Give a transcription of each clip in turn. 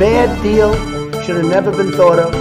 bad deal, should have never been thought of.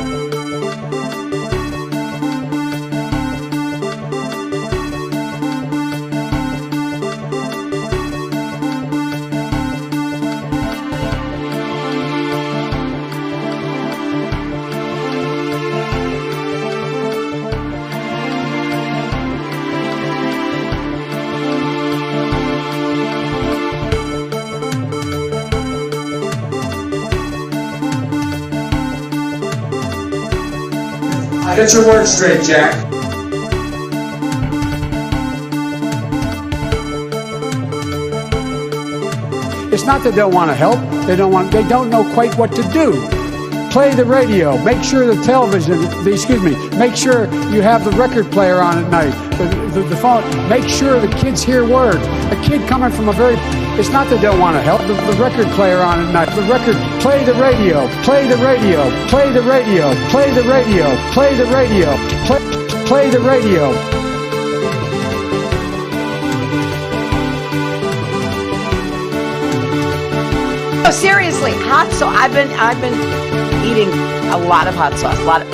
Get your words straight, Jack. It's not that they don't want to help. They don't know quite what to do. Play the radio. Make sure the make sure you have the record player on at night. The phone. Make sure the kids hear words. A kid coming from it's not that they don't want to help. The record player on at night. Play the radio. Play the radio. Play the radio. Play the radio. Play the radio. Play the radio. Oh, seriously, hot sauce. I've been eating a lot of hot sauce, a lot of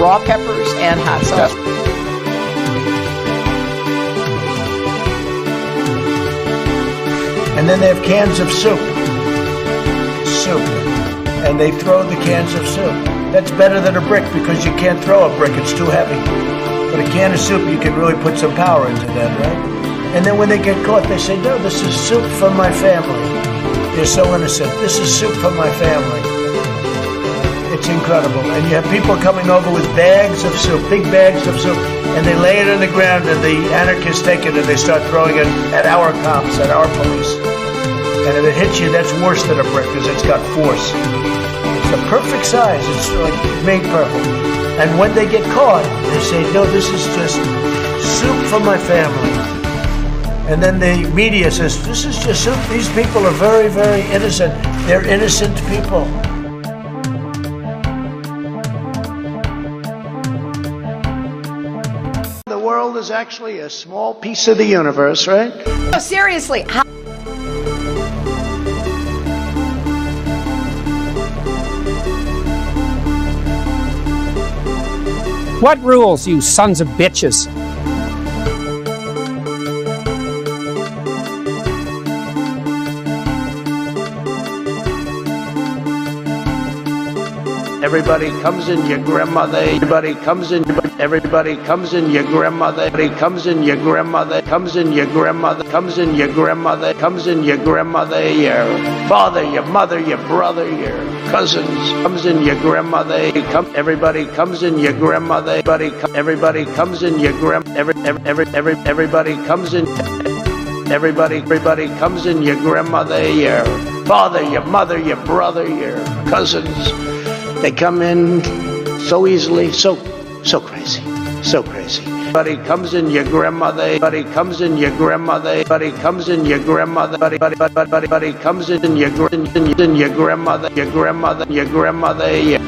raw peppers and hot sauce. And then they have cans of soup. And they throw the cans of soup. That's better than a brick because you can't throw a brick, it's too heavy. But a can of soup, you can really put some power into that, right? And then when they get caught, they say, no, this is soup for my family. They're so innocent. This is soup for my family. It's incredible. And you have people coming over with bags of soup, big bags of soup, and they lay it on the ground, and the anarchists take it and they start throwing it at our cops, at our police. And if it hits you, that's worse than a brick because it's got force. It's the perfect size. It's like made perfect. And when they get caught, they say, no, this is just soup for my family. And then the media says, this is just soup. These people are very, very innocent. They're innocent people. The world is actually a small piece of the universe, right? Oh, seriously. What rules, you sons of bitches? Everybody comes in your grandmother. Everybody comes in your grandmother. Everybody comes in your grandmother. Comes in your grandmother. Comes in your grandmother. Comes in your grandmother. Your father, your mother, your brother, your cousins. Comes in your grandmother. Everybody comes in your grandmother. Everybody comes in your everybody comes in. Everybody comes in your grandmother, your father, your mother, your brother, your cousins. They come in so easily, so crazy, so crazy. Everybody comes in your grandmother. Everybody comes in your grandmother. Everybody comes in your grandmother. Everybody comes in your grandmother. Your grandmother. Your grandmother.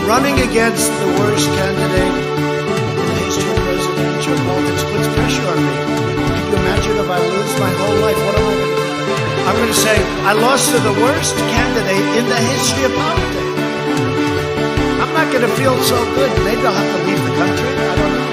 Running against the worst candidate in the history of presidential politics puts pressure on me. Can you imagine if I lose my whole life? What am I going to do? I'm going to say, I lost to the worst candidate in the history of politics. I'm not going to feel so good. Maybe I'll have to leave the country. I don't know.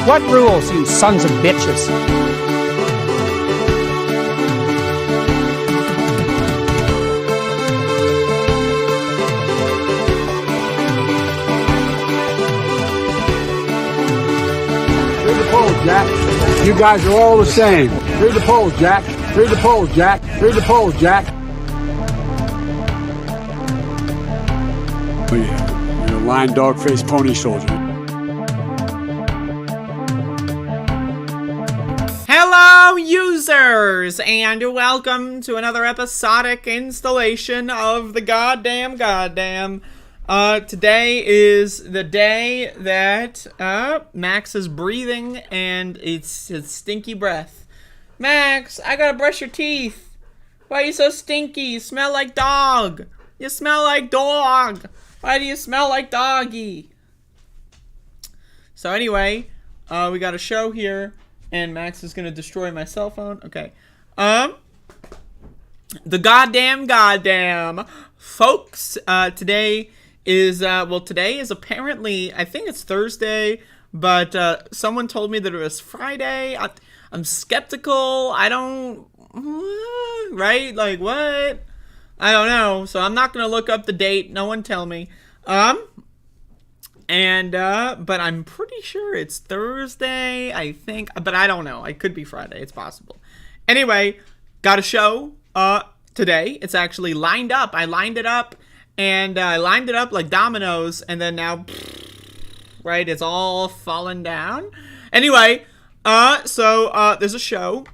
What rules, you sons of bitches? Read the polls, Jack. You guys are all the same. Read the polls, Jack. Read the polls, Jack. Read the polls, Jack. Oh yeah, you're a lying dog-faced pony soldier. Hello, user! brothers, and welcome to another episodic installation of the goddamn. Today is the day that Max is breathing, and it's his stinky breath. Max, I gotta brush your teeth. Why are you so stinky? You smell like dog. You smell like dog. Why do you smell like doggy? So anyway, we got a show here. And Max is gonna destroy my cell phone. Okay. The goddamn folks. Today is apparently, I think it's Thursday, but someone told me that it was Friday. I'm skeptical. I don't, right? Like what? I don't know. So I'm not gonna look up the date. No one tell me. But I'm pretty sure it's Thursday, I think. But I don't know. It could be Friday. It's possible. Anyway, got a show today. It's actually lined up. I lined it up. And I lined it up like dominoes. And then now, right, it's all fallen down. Anyway, so there's a show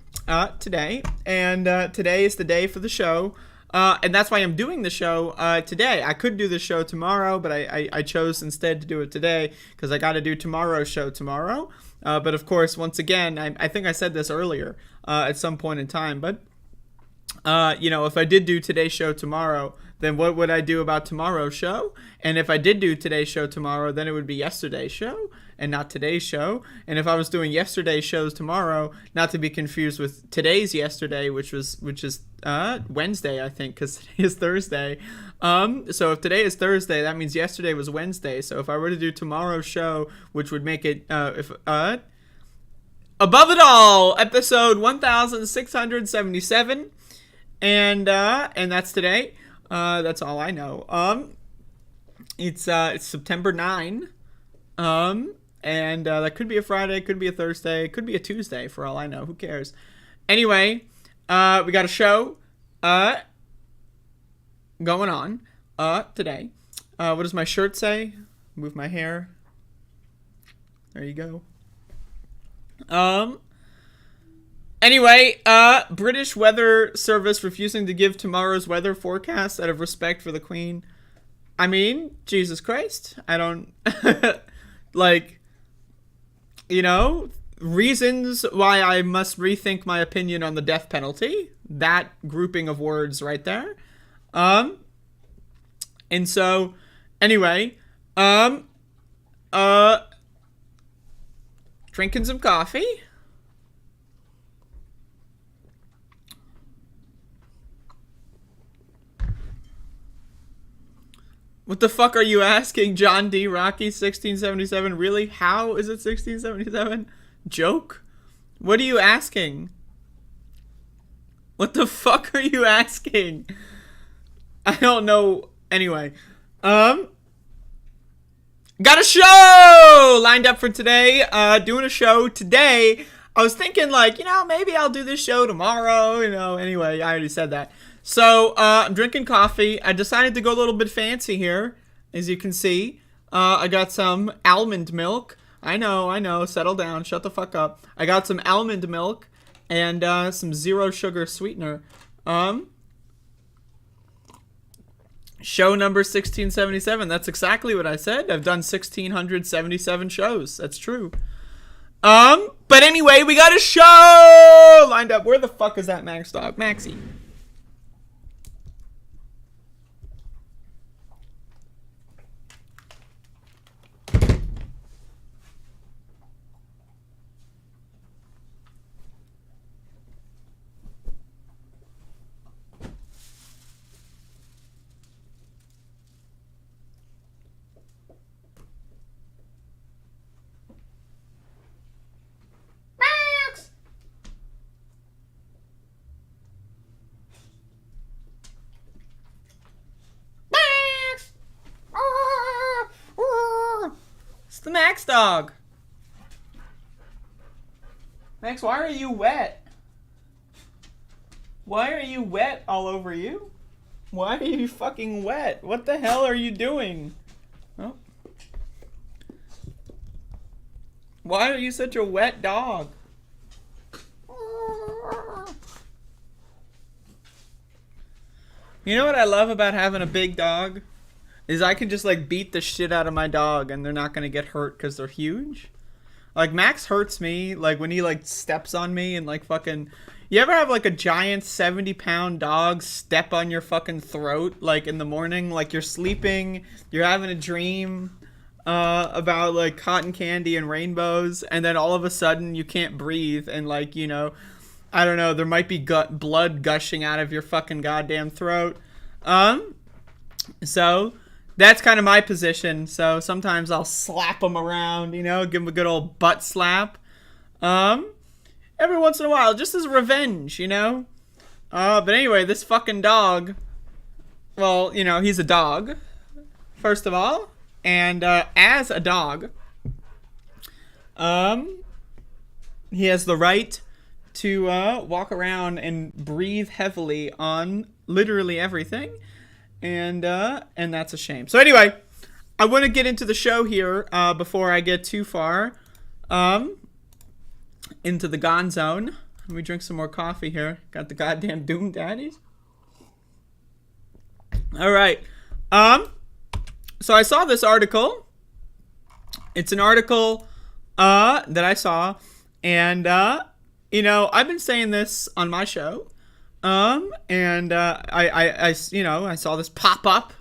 today. And today is the day for the show. And that's why I'm doing the show today. I could do the show tomorrow, but I chose instead to do it today because I got to do tomorrow's show tomorrow. But of course, once again, I think I said this earlier at some point in time, but if I did do today's show tomorrow, then what would I do about tomorrow's show? And if I did do today's show tomorrow, then it would be yesterday's show and not today's show. And if I was doing yesterday's shows tomorrow, not to be confused with today's yesterday, which is Wednesday, I think, because today is Thursday. So if today is Thursday, that means yesterday was Wednesday. So if I were to do tomorrow's show, which would make it Above It All, episode 1677, and that's today. That's all I know. It's September 9. And that could be a Friday, could be a Thursday, could be a Tuesday for all I know. Who cares? Anyway, we got a show going on today. What does my shirt say? Move my hair. There you go. Anyway, British Weather Service refusing to give tomorrow's weather forecast out of respect for the Queen. I mean, Jesus Christ. I don't... reasons why I must rethink my opinion on the death penalty. That grouping of words right there. And so, anyway, drinking some coffee. What the fuck are you asking, John D. Rocky, 1677? Really? How is it 1677? Joke? What are you asking? What the fuck are you asking? I don't know. Anyway. Got a show lined up for today. Doing a show today. I was thinking maybe I'll do this show tomorrow. Anyway, I already said that. So, I'm drinking coffee. I decided to go a little bit fancy here, as you can see. I got some almond milk. I know, settle down, shut the fuck up. I got some almond milk and some zero sugar sweetener. Show number 1677. That's exactly what I said. I've done 1677 shows. That's true. But anyway, we got a show lined up. Where the fuck is that Max dog? Maxie. The Max dog. Max, why are you wet? Why are you wet all over you? Why are you fucking wet? What the hell are you doing? Oh. Why are you such a wet dog? You know what I love about having a big dog? Is I can just like beat the shit out of my dog and they're not gonna get hurt because they're huge. Like Max hurts me like when he like steps on me and like fucking. You ever have like a giant 70-pound dog step on your fucking throat like in the morning, like you're sleeping, you're having a dream about like cotton candy and rainbows, and then all of a sudden you can't breathe and like, you know, I don't know, there might be blood gushing out of your fucking goddamn throat. So that's kind of my position. So sometimes I'll slap them around, you know, give them a good old butt slap. Every once in a while, just as revenge, you know? But anyway, this fucking dog, well, you know, he's a dog, first of all. And as a dog, he has the right to walk around and breathe heavily on literally everything. And that's a shame. So anyway, I want to get into the show here before I get too far into the gone zone. Let me drink some more coffee here. Got the goddamn Doom Daddies. All right. So I saw this article. It's an article that I saw, and you know, I've been saying this on my show, and I you know, I saw this pop up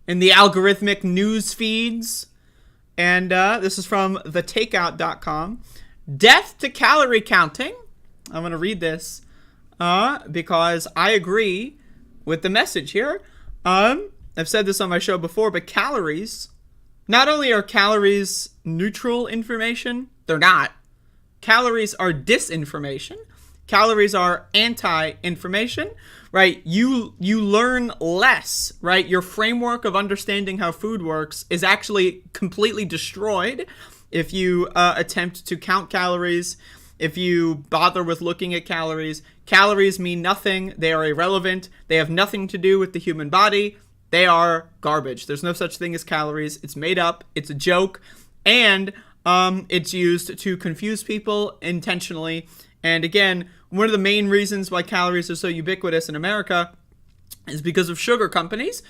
in the algorithmic news feeds, and this is from thetakeout.com. Death to calorie counting. I'm going to read this because I agree with the message here. I've said this on my show before, but calories, not only are calories neutral information, they're not. Calories are disinformation. Calories are anti-information, right? You learn less, right? Your framework of understanding how food works is actually completely destroyed if you attempt to count calories, if you bother with looking at calories. Calories mean nothing. They are irrelevant. They have nothing to do with the human body. They are garbage. There's no such thing as calories. It's made up. It's a joke. And it's used to confuse people intentionally. And again, one of the main reasons why calories are so ubiquitous in America is because of sugar companies,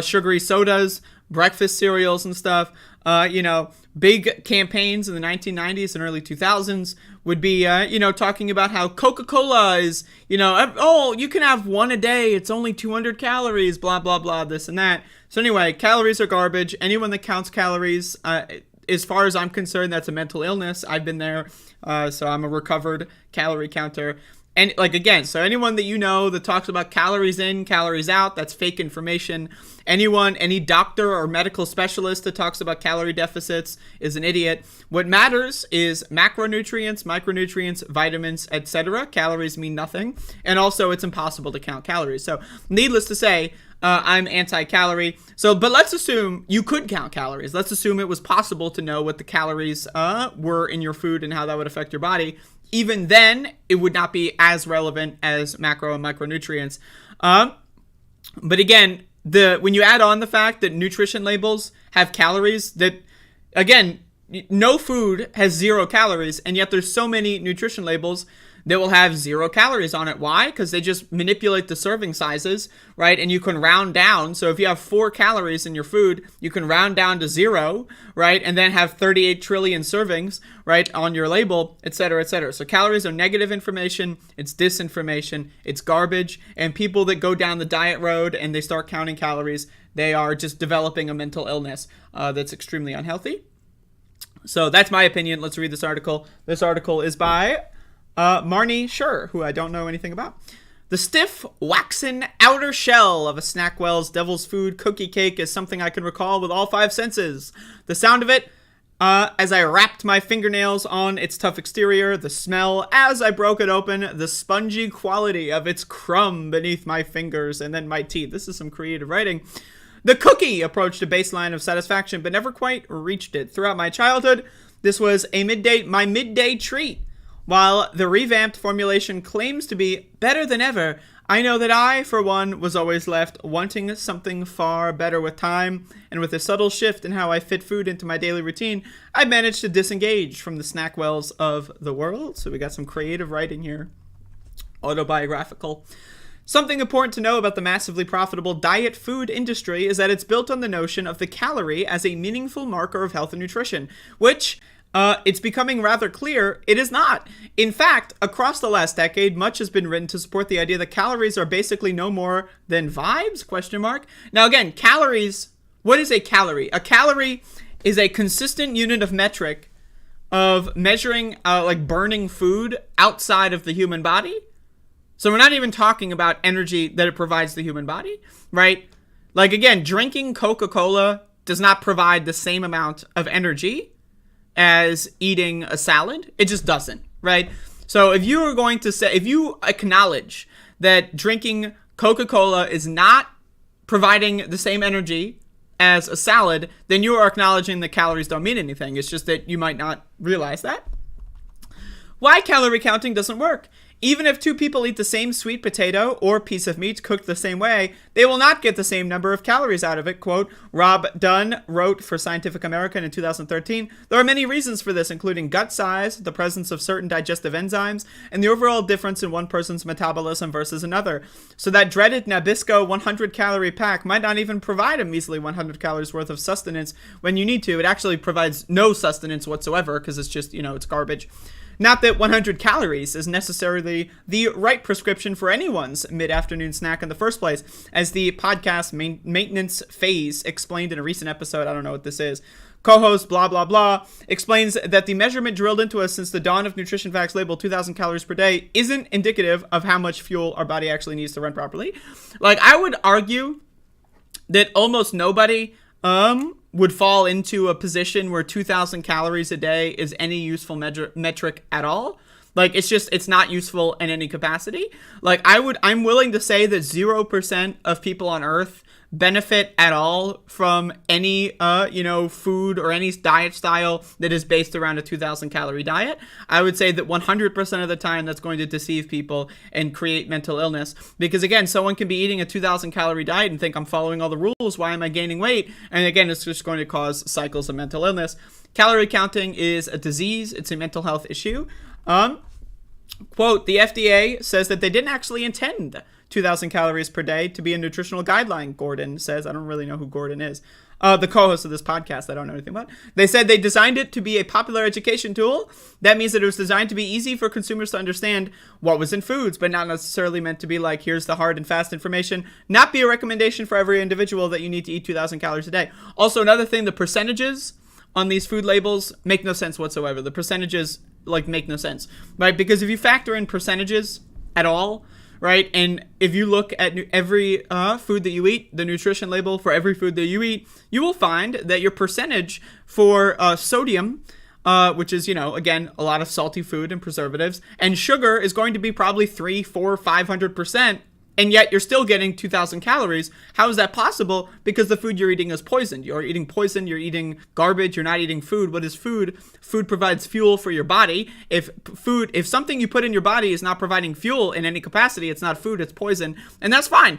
sugary sodas, breakfast cereals and stuff. You know, big campaigns in the 1990s and early 2000s would be, you know, talking about how Coca-Cola is, you know, oh, you can have one a day. It's only 200 calories, blah, blah, blah, this and that. So anyway, calories are garbage. Anyone that counts calories, as far as I'm concerned, that's a mental illness. I've been there. So I'm a recovered calorie counter. And like, again, so anyone that you know that talks about calories in, calories out, that's fake information. Any doctor or medical specialist that talks about calorie deficits is an idiot. What matters is macronutrients, micronutrients, vitamins, etc. Calories mean nothing. And also, it's impossible to count calories. So needless to say, I'm anti-calorie. So, but let's assume you could count calories. Let's assume it was possible to know what the calories were in your food and how that would affect your body. Even then, it would not be as relevant as macro and micronutrients. But again, when you add on the fact that nutrition labels have calories, that, again, no food has 0 calories, and yet there's so many nutrition labels that will have 0 calories on it. Why? Because they just manipulate the serving sizes, right? And you can round down. So if you have 4 calories in your food, you can round down to 0, right? And then have 38 trillion servings, right, on your label, et cetera, et cetera. So calories are negative information. It's disinformation. It's garbage. And people that go down the diet road and they start counting calories, they are just developing a mental illness that's extremely unhealthy. So that's my opinion. Let's read this article. This article is by Marnie Schur, who I don't know anything about. The stiff, waxen outer shell of a Snackwell's Devil's Food cookie cake is something I can recall with all 5 senses. The sound of it, as I wrapped my fingernails on its tough exterior, the smell as I broke it open, the spongy quality of its crumb beneath my fingers and then my teeth. This is some creative writing. The cookie approached a baseline of satisfaction, but never quite reached it. Throughout my childhood, this was my midday treat. While the revamped formulation claims to be better than ever, I know that I, for one, was always left wanting something far better with time, and with a subtle shift in how I fit food into my daily routine, I managed to disengage from the Snackwells of the world. So we got some creative writing here, autobiographical. Something important to know about the massively profitable diet food industry is that it's built on the notion of the calorie as a meaningful marker of health and nutrition, which it's becoming rather clear it is not. In fact, across the last decade, much has been written to support the idea that calories are basically no more than vibes, ? Now again, calories, what is a calorie? A calorie is a consistent unit of metric of measuring like burning food outside of the human body. So we're not even talking about energy that it provides the human body, right? Like again, drinking Coca-Cola does not provide the same amount of energy as eating a salad. It just doesn't, right? So if you are going to say, if you acknowledge that drinking Coca-Cola is not providing the same energy as a salad, then you are acknowledging that calories don't mean anything. It's just that you might not realize that. Why calorie counting doesn't work. Even if two people eat the same sweet potato or piece of meat cooked the same way, they will not get the same number of calories out of it. Quote, Rob Dunn wrote for Scientific American in 2013, there are many reasons for this, including gut size, the presence of certain digestive enzymes, and the overall difference in one person's metabolism versus another. So that dreaded Nabisco 100-calorie pack might not even provide a measly 100 calories worth of sustenance when you need to. It actually provides no sustenance whatsoever because it's just, it's garbage. Not that 100 calories is necessarily the right prescription for anyone's mid-afternoon snack in the first place, as the podcast maintenance phase explained in a recent episode. I don't know what this is. Co-host blah blah blah explains that the measurement drilled into us since the dawn of nutrition facts labeled 2,000 calories per day isn't indicative of how much fuel our body actually needs to run properly. Like, I would argue that almost nobody would fall into a position where 2,000 calories a day is any useful metric at all. Like, it's not useful in any capacity. Like, I'm willing to say that 0% of people on Earth benefit at all from any, food or any diet style that is based around a 2,000 calorie diet. I would say that 100% of the time that's going to deceive people and create mental illness. Because again, someone can be eating a 2,000 calorie diet and think I'm following all the rules. Why am I gaining weight? And again, it's just going to cause cycles of mental illness. Calorie counting is a disease. It's a mental health issue. Quote, the FDA says that they didn't actually intend 2,000 calories per day to be a nutritional guideline, Gordon says. I don't really know who Gordon is. The co-host of this podcast, I don't know anything about. They said they designed it to be a popular education tool. That means that it was designed to be easy for consumers to understand what was in foods, but not necessarily meant to be like, here's the hard and fast information. Not be a recommendation for every individual that you need to eat 2,000 calories a day. Also, another thing, the percentages on these food labels make no sense whatsoever. The percentages, make no sense, right? Because if you factor in percentages at all, right? And if you look at every food that you eat, the nutrition label for every food that you eat, you will find that your percentage for sodium, which is, again, a lot of salty food and preservatives, and sugar is going to be probably 300, 400, 500%. And yet you're still getting 2,000 calories. How is that possible? Because the food you're eating is poisoned. You're eating poison. You're eating garbage. You're not eating food. What is food? Food provides fuel for your body. If something you put in your body is not providing fuel in any capacity, it's not food, it's poison. And that's fine.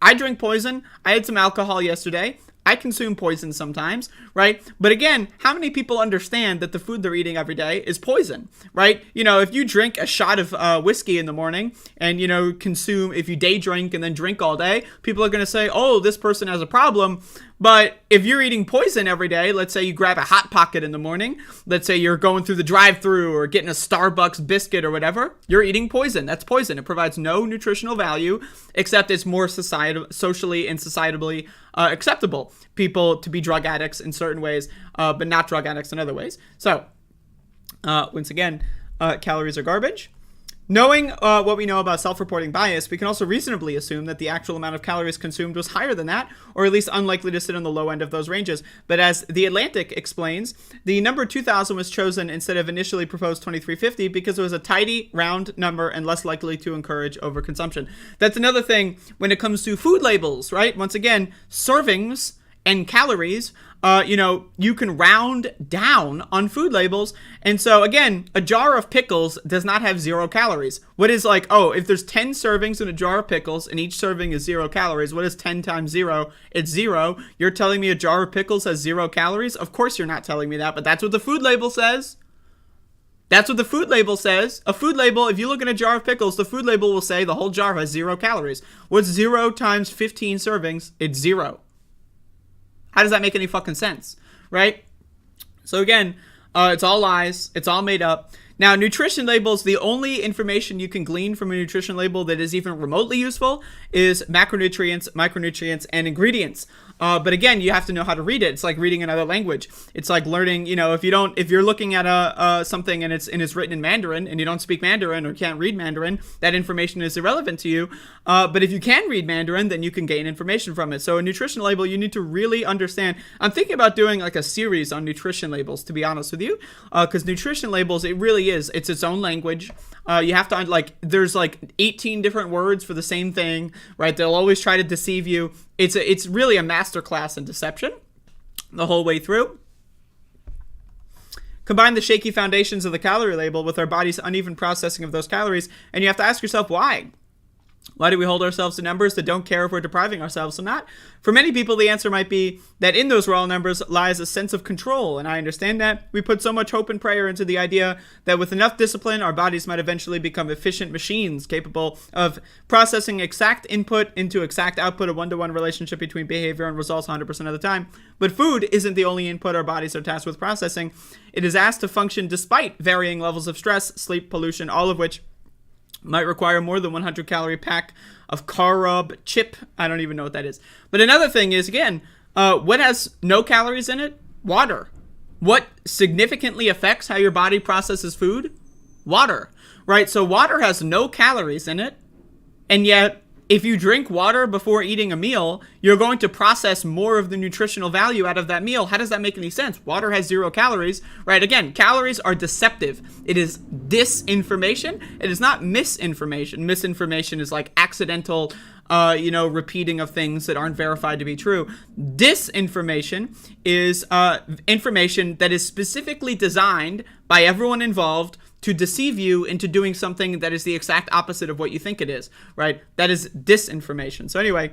I drink poison. I had some alcohol yesterday. I consume poison sometimes, right? But again, how many people understand that the food they're eating every day is poison, right? If you drink a shot of whiskey in the morning and, if you day drink and then drink all day, people are going to say, oh, this person has a problem. But if you're eating poison every day, let's say you grab a Hot Pocket in the morning, let's say you're going through the drive-thru or getting a Starbucks biscuit or whatever, you're eating poison. That's poison. It provides no nutritional value, except it's more socially and societally acceptable people to be drug addicts in certain ways, but not drug addicts in other ways. So, once again, calories are garbage. Knowing what we know about self-reporting bias, we can also reasonably assume that the actual amount of calories consumed was higher than that, or at least unlikely to sit on the low end of those ranges. But as The Atlantic explains, the number 2,000 was chosen instead of initially proposed 2,350 because it was a tidy, round number and less likely to encourage overconsumption. That's another thing when it comes to food labels, right? Once again, servings and calories, you can round down on food labels. And so again, a jar of pickles does not have 0 calories. What is if there's 10 servings in a jar of pickles and each serving is 0 calories, what is 10 times 0? It's 0. You're telling me a jar of pickles has 0 calories? Of course you're not telling me that, but that's what the food label says. That's what the food label says. A food label, if you look at a jar of pickles, the food label will say the whole jar has 0 calories. What's 0 times 15 servings? It's 0. How does that make any fucking sense, right? So again, it's all lies. It's all made up. Now, nutrition labels, the only information you can glean from a nutrition label that is even remotely useful is macronutrients, micronutrients, and ingredients. But again, you have to know how to read it. It's like reading another language. It's like learning, if you're looking at something and it's written in Mandarin and you don't speak Mandarin or can't read Mandarin, that information is irrelevant to you. But if you can read Mandarin, then you can gain information from it. So a nutrition label, you need to really understand. I'm thinking about doing like a series on nutrition labels, to be honest with you, because nutrition labels, it really is. It's its own language. You have to, there's 18 different words for the same thing, right? They'll always try to deceive you. It's really a masterclass in deception the whole way through. Combine the shaky foundations of the calorie label with our body's uneven processing of those calories, and you have to ask yourself why. Why do we hold ourselves to numbers that don't care if we're depriving ourselves from that? For many people, the answer might be that in those raw numbers lies a sense of control, and I understand that. We put so much hope and prayer into the idea that with enough discipline, our bodies might eventually become efficient machines capable of processing exact input into exact output, a one-to-one relationship between behavior and results 100% of the time. But food isn't the only input our bodies are tasked with processing. It is asked to function despite varying levels of stress, sleep, pollution, all of which might require more than 100 calorie pack of carob chip. I don't even know what that is. But another thing is, again, what has no calories in it? Water. What significantly affects how your body processes food? Water, right? So water has no calories in it. And yet, if you drink water before eating a meal, you're going to process more of the nutritional value out of that meal. How does that make any sense? Water has 0 calories, right? Again, calories are deceptive. It is disinformation. It is not misinformation. Misinformation is like accidental, repeating of things that aren't verified to be true. Disinformation is information that is specifically designed by everyone involved to deceive you into doing something that is the exact opposite of what you think it is, right? That is disinformation. So anyway,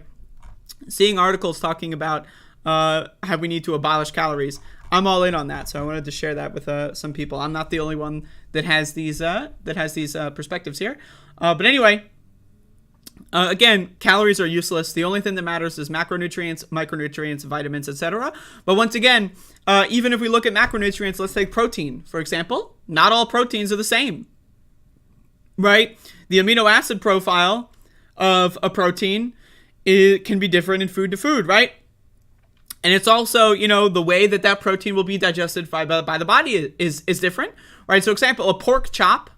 seeing articles talking about how we need to abolish calories, I'm all in on that. So I wanted to share that with some people. I'm not the only one that has these perspectives here. But anyway, again, calories are useless. The only thing that matters is macronutrients, micronutrients, vitamins, etc. But once again, even if we look at macronutrients, let's take protein, for example. Not all proteins are the same, right? The amino acid profile of a protein can be different in food to food, right? And it's also, the way that protein will be digested by the body is different, right? So example, a pork chop,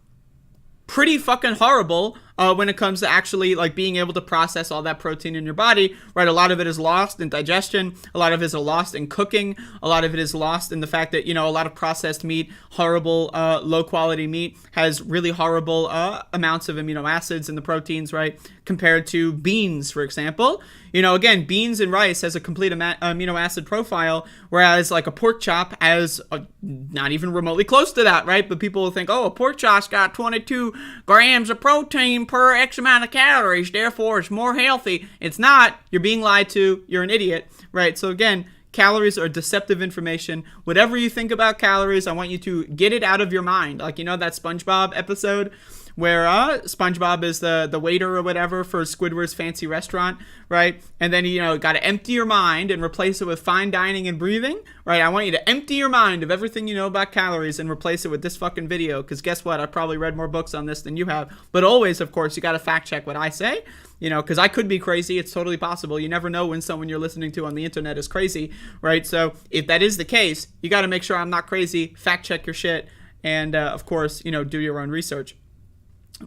pretty fucking horrible when it comes to actually being able to process all that protein in your body, right? A lot of it is lost in digestion. A lot of it is lost in cooking. A lot of it is lost in the fact that, a lot of processed meat, horrible, low quality meat has really horrible amounts of amino acids in the proteins, right? Compared to beans, for example. Again, beans and rice has a complete amino acid profile, whereas a pork chop has not even remotely close to that, right? But people will think, a pork chop's got 22 grams of protein per X amount of calories, therefore it's more healthy. It's not. You're being lied to. You're an idiot, right? So again, calories are deceptive information. Whatever you think about calories, I want you to get it out of your mind. That SpongeBob episode where SpongeBob is the waiter or whatever for Squidward's fancy restaurant, right? And then got to empty your mind and replace it with fine dining and breathing, right? I want you to empty your mind of everything you know about calories and replace it with this fucking video, because guess what? I've probably read more books on this than you have. But always, of course, you got to fact check what I say, because I could be crazy. It's totally possible. You never know when someone you're listening to on the internet is crazy, right? So if that is the case, you got to make sure I'm not crazy, fact check your shit, and of course, do your own research.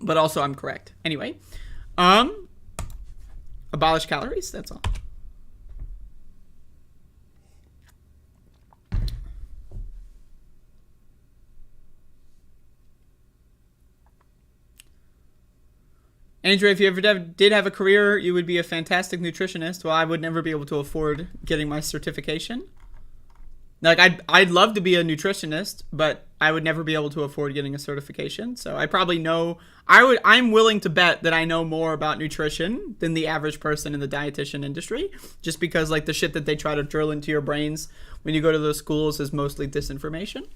But also I'm correct. Anyway, abolish calories, that's all. Andrea, if you ever did have a career, you would be a fantastic nutritionist. Well, I would never be able to afford getting my certification. I'd love to be a nutritionist, but I would never be able to afford getting a certification. So I probably know, I'm willing to bet that I know more about nutrition than the average person in the dietitian industry, just because the shit that they try to drill into your brains when you go to those schools is mostly disinformation.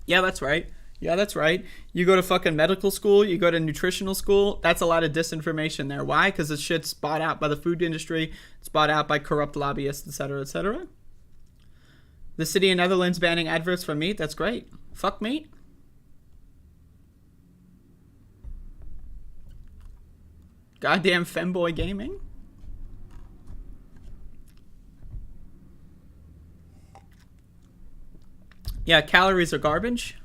Yeah, that's right. Yeah, that's right. You go to fucking medical school, you go to nutritional school, that's a lot of disinformation there. Why? Because the shit's bought out by the food industry, it's bought out by corrupt lobbyists, etc., etc. The city of Netherlands banning adverts for meat, that's great. Fuck meat. Goddamn femboy gaming. Yeah, calories are garbage.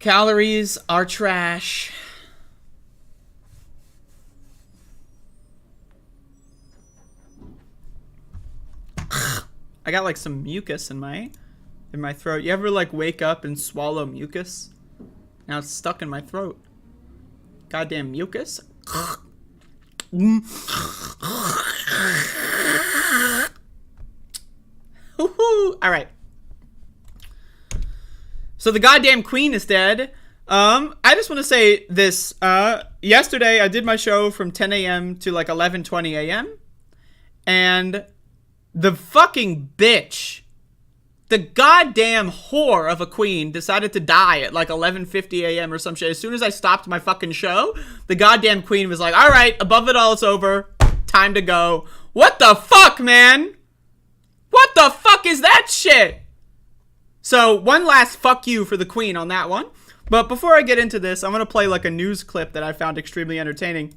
Calories are trash. I got like some mucus in my throat. You ever like wake up and swallow mucus? Now it's stuck in my throat. Goddamn mucus. All right. So the goddamn queen is dead. I just want to say this. Yesterday I did my show from 10 a.m. to like 11:20 a.m. And the fucking bitch, the goddamn whore of a queen decided to die at like 11:50 a.m. or some shit. As soon as I stopped my fucking show, the goddamn queen was like, all right, above it all, it's over. Time to go. What the fuck, man? What the fuck is that shit? So, one last fuck you for the queen on that one. But before I get into this, I'm going to play like a news clip that I found extremely entertaining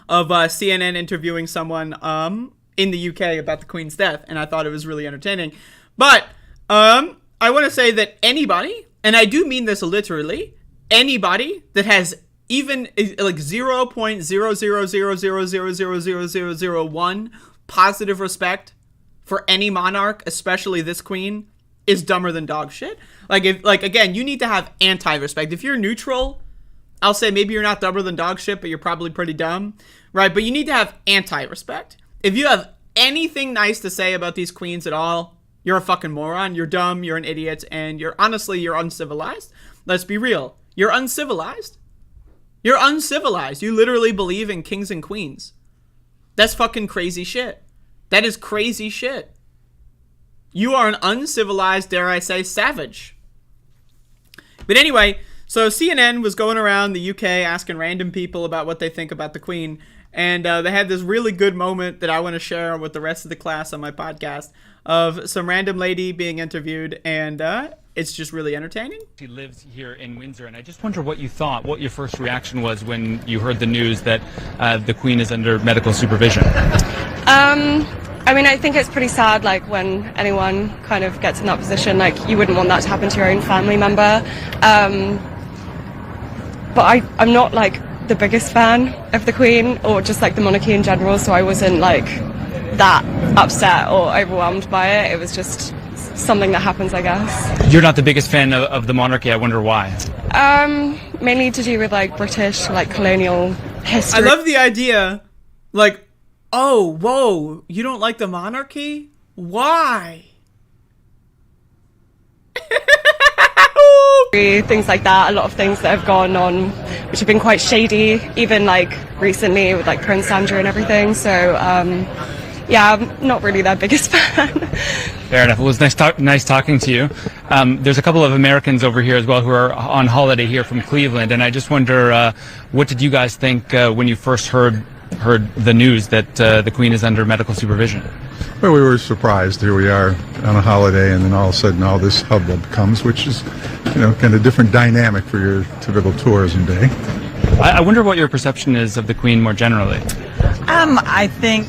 of CNN interviewing someone in the UK about the queen's death, and I thought it was really entertaining. But I want to say that anybody, and I do mean this literally, anybody that has even like 0.000000001 positive respect for any monarch, especially this queen, is dumber than dog shit. Again, you need to have anti-respect. If you're neutral, I'll say maybe you're not dumber than dog shit, but you're probably pretty dumb, right? But you need to have anti-respect. If you have anything nice to say about these queens at all, you're a fucking moron, you're dumb, you're an idiot, and you're uncivilized. Let's be real. You're uncivilized. You're uncivilized. You literally believe in kings and queens. That's fucking crazy shit. That is crazy shit. You are an uncivilized, dare I say, savage. But anyway, so CNN was going around the UK asking random people about what they think about the Queen. And they had this really good moment that I want to share with the rest of the class on my podcast of some random lady being interviewed. And it's just really entertaining. She lives here in Windsor. And I just wonder what you thought, what your first reaction was when you heard the news that the Queen is under medical supervision. I mean, I think it's pretty sad, like, when anyone kind of gets in that position, like, you wouldn't want that to happen to your own family member. But I'm not, like, the biggest fan of the Queen, or just, like, the monarchy in general, so I wasn't, like, that upset or overwhelmed by it. It was just something that happens, I guess. You're not the biggest fan of the monarchy. I wonder why. Mainly to do with, like, British, like, colonial history. I love the idea, like, oh, whoa, you don't like the monarchy? Why? Things like that, a lot of things that have gone on which have been quite shady, even like recently with like Prince Andrew and everything. So yeah, I'm not really their biggest fan. Fair enough. It was nice talking to you. There's a couple of Americans over here as well who are on holiday here from Cleveland, and I just wonder, what did you guys think when you first heard the news that the Queen is under medical supervision? Well, we were surprised. Here we are on a holiday, and then all of a sudden all this hubbub comes, which is, kind of different dynamic for your typical tourism day. I wonder what your perception is of the Queen more generally. I think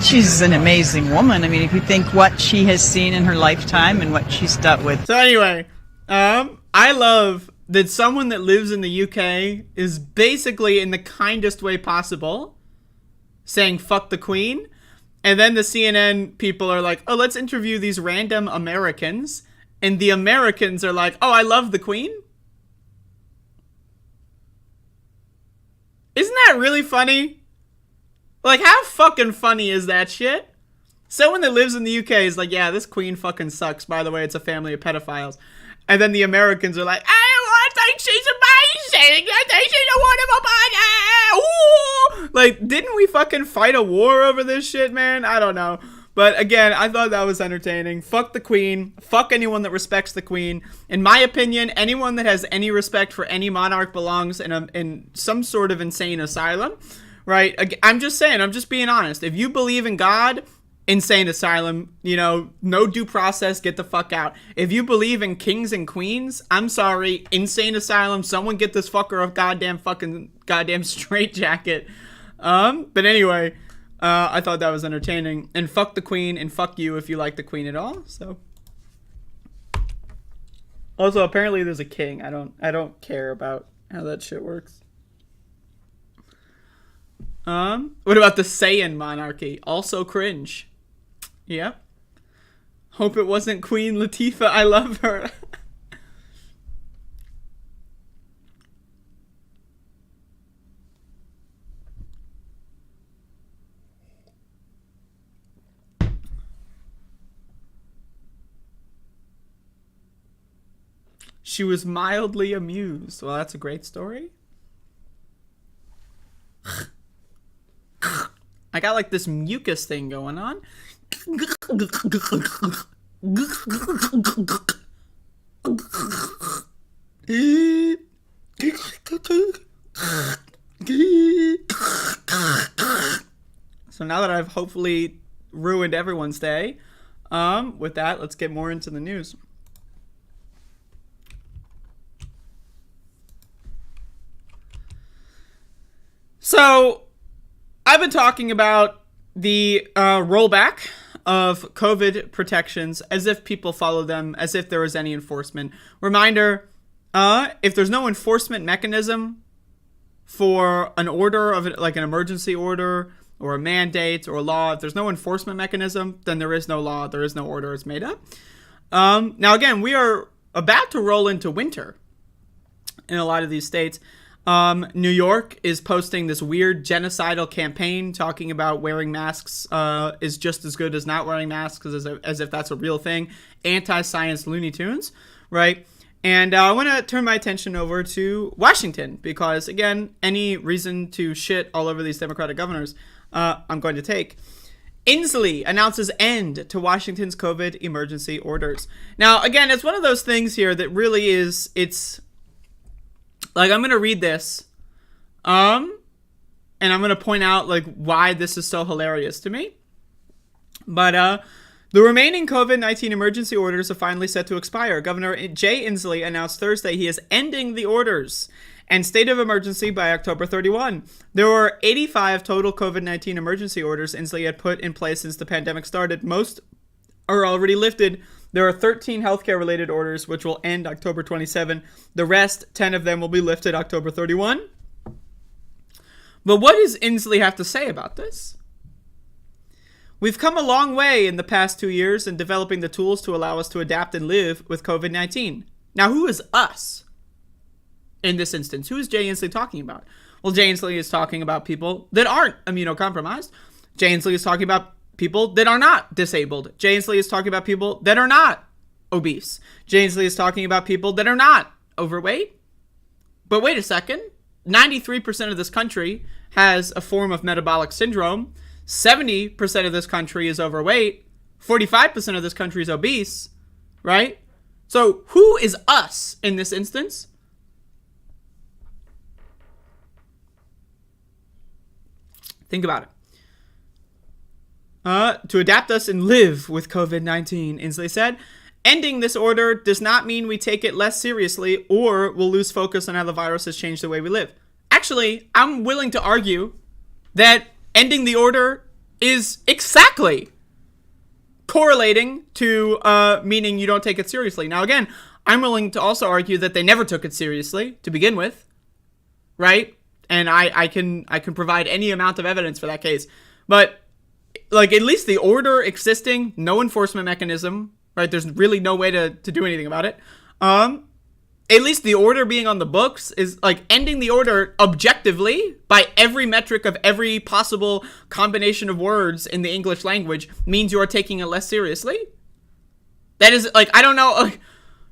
she's an amazing woman. I mean, if you think what she has seen in her lifetime and what she's dealt with. So anyway, I love that someone that lives in the UK is basically in the kindest way possible saying fuck the Queen. And then the CNN people are like, oh, let's interview these random Americans. And the Americans are like, oh, I love the Queen. Isn't that really funny? Like, how fucking funny is that shit? Someone that lives in the UK is like, yeah, this Queen fucking sucks. By the way, it's a family of pedophiles. And then the Americans are like, I think she's amazing. I think she's a wonderful body. Ooh. Like, didn't we fucking fight a war over this shit, man? I don't know. But again, I thought that was entertaining. Fuck the queen. Fuck anyone that respects the queen. In my opinion, anyone that has any respect for any monarch belongs in some sort of insane asylum, right? I'm just saying, I'm just being honest. If you believe in God, insane asylum, no due process, get the fuck out. If you believe in kings and queens, I'm sorry, insane asylum, someone get this fucker a goddamn straitjacket. But anyway, I thought that was entertaining. And fuck the queen, and fuck you if you like the queen at all. So, also apparently there's a king. I don't care about how that shit works. What about the Saiyan monarchy? Also cringe. Yep. Hope it wasn't Queen Latifah. I love her. She was mildly amused. Well, that's a great story. I got like this mucus thing going on. So now that I've hopefully ruined everyone's day, with that, let's get more into the news. So, I've been talking about the rollback of COVID protections as if people follow them, as if there was any enforcement. Reminder, if there's no enforcement mechanism for an order of like an emergency order or a mandate or a law, if there's no enforcement mechanism, then there is no law, there is no order, it's made up. Now again, we are about to roll into winter in a lot of these states. New York is posting this weird genocidal campaign talking about wearing masks is just as good as not wearing masks, as if that's a real thing. Anti-science Looney Tunes, right? And I want to turn my attention over to Washington because, again, any reason to shit all over these Democratic governors, I'm going to take. Inslee announces end to Washington's COVID emergency orders. Now, again, it's one of those things here that really is, like, I'm going to read this, and I'm going to point out, like, why this is so hilarious to me. But, the remaining COVID-19 emergency orders are finally set to expire. Governor Jay Inslee announced Thursday he is ending the orders and state of emergency by October 31. There were 85 total COVID-19 emergency orders Inslee had put in place since the pandemic started. Most are already lifted. There are 13 healthcare-related orders, which will end October 27. The rest, 10 of them, will be lifted October 31. But what does Inslee have to say about this? We've come a long way in the past 2 years in developing the tools to allow us to adapt and live with COVID-19. Now, who is us in this instance? Who is Jay Inslee talking about? Well, Jay Inslee is talking about people that aren't immunocompromised. Jay Inslee is talking about people that are not disabled. Jay Inslee is talking about people that are not obese. Jay Inslee is talking about people that are not overweight. But wait a second. 93% of this country has a form of metabolic syndrome. 70% of this country is overweight. 45% of this country is obese. Right? So who is us in this instance? Think about it. To adapt us and live with COVID-19, Inslee said. Ending this order does not mean we take it less seriously or we'll lose focus on how the virus has changed the way we live. Actually, I'm willing to argue that ending the order is exactly correlating to meaning you don't take it seriously. Now, again, I'm willing to also argue that they never took it seriously to begin with, right? And I can provide any amount of evidence for that case. But like, at least the order existing, no enforcement mechanism, right? There's really no way to do anything about it. At least the order being on the books is like ending the order objectively by every metric of every possible combination of words in the English language means you are taking it less seriously. That is like, I don't know.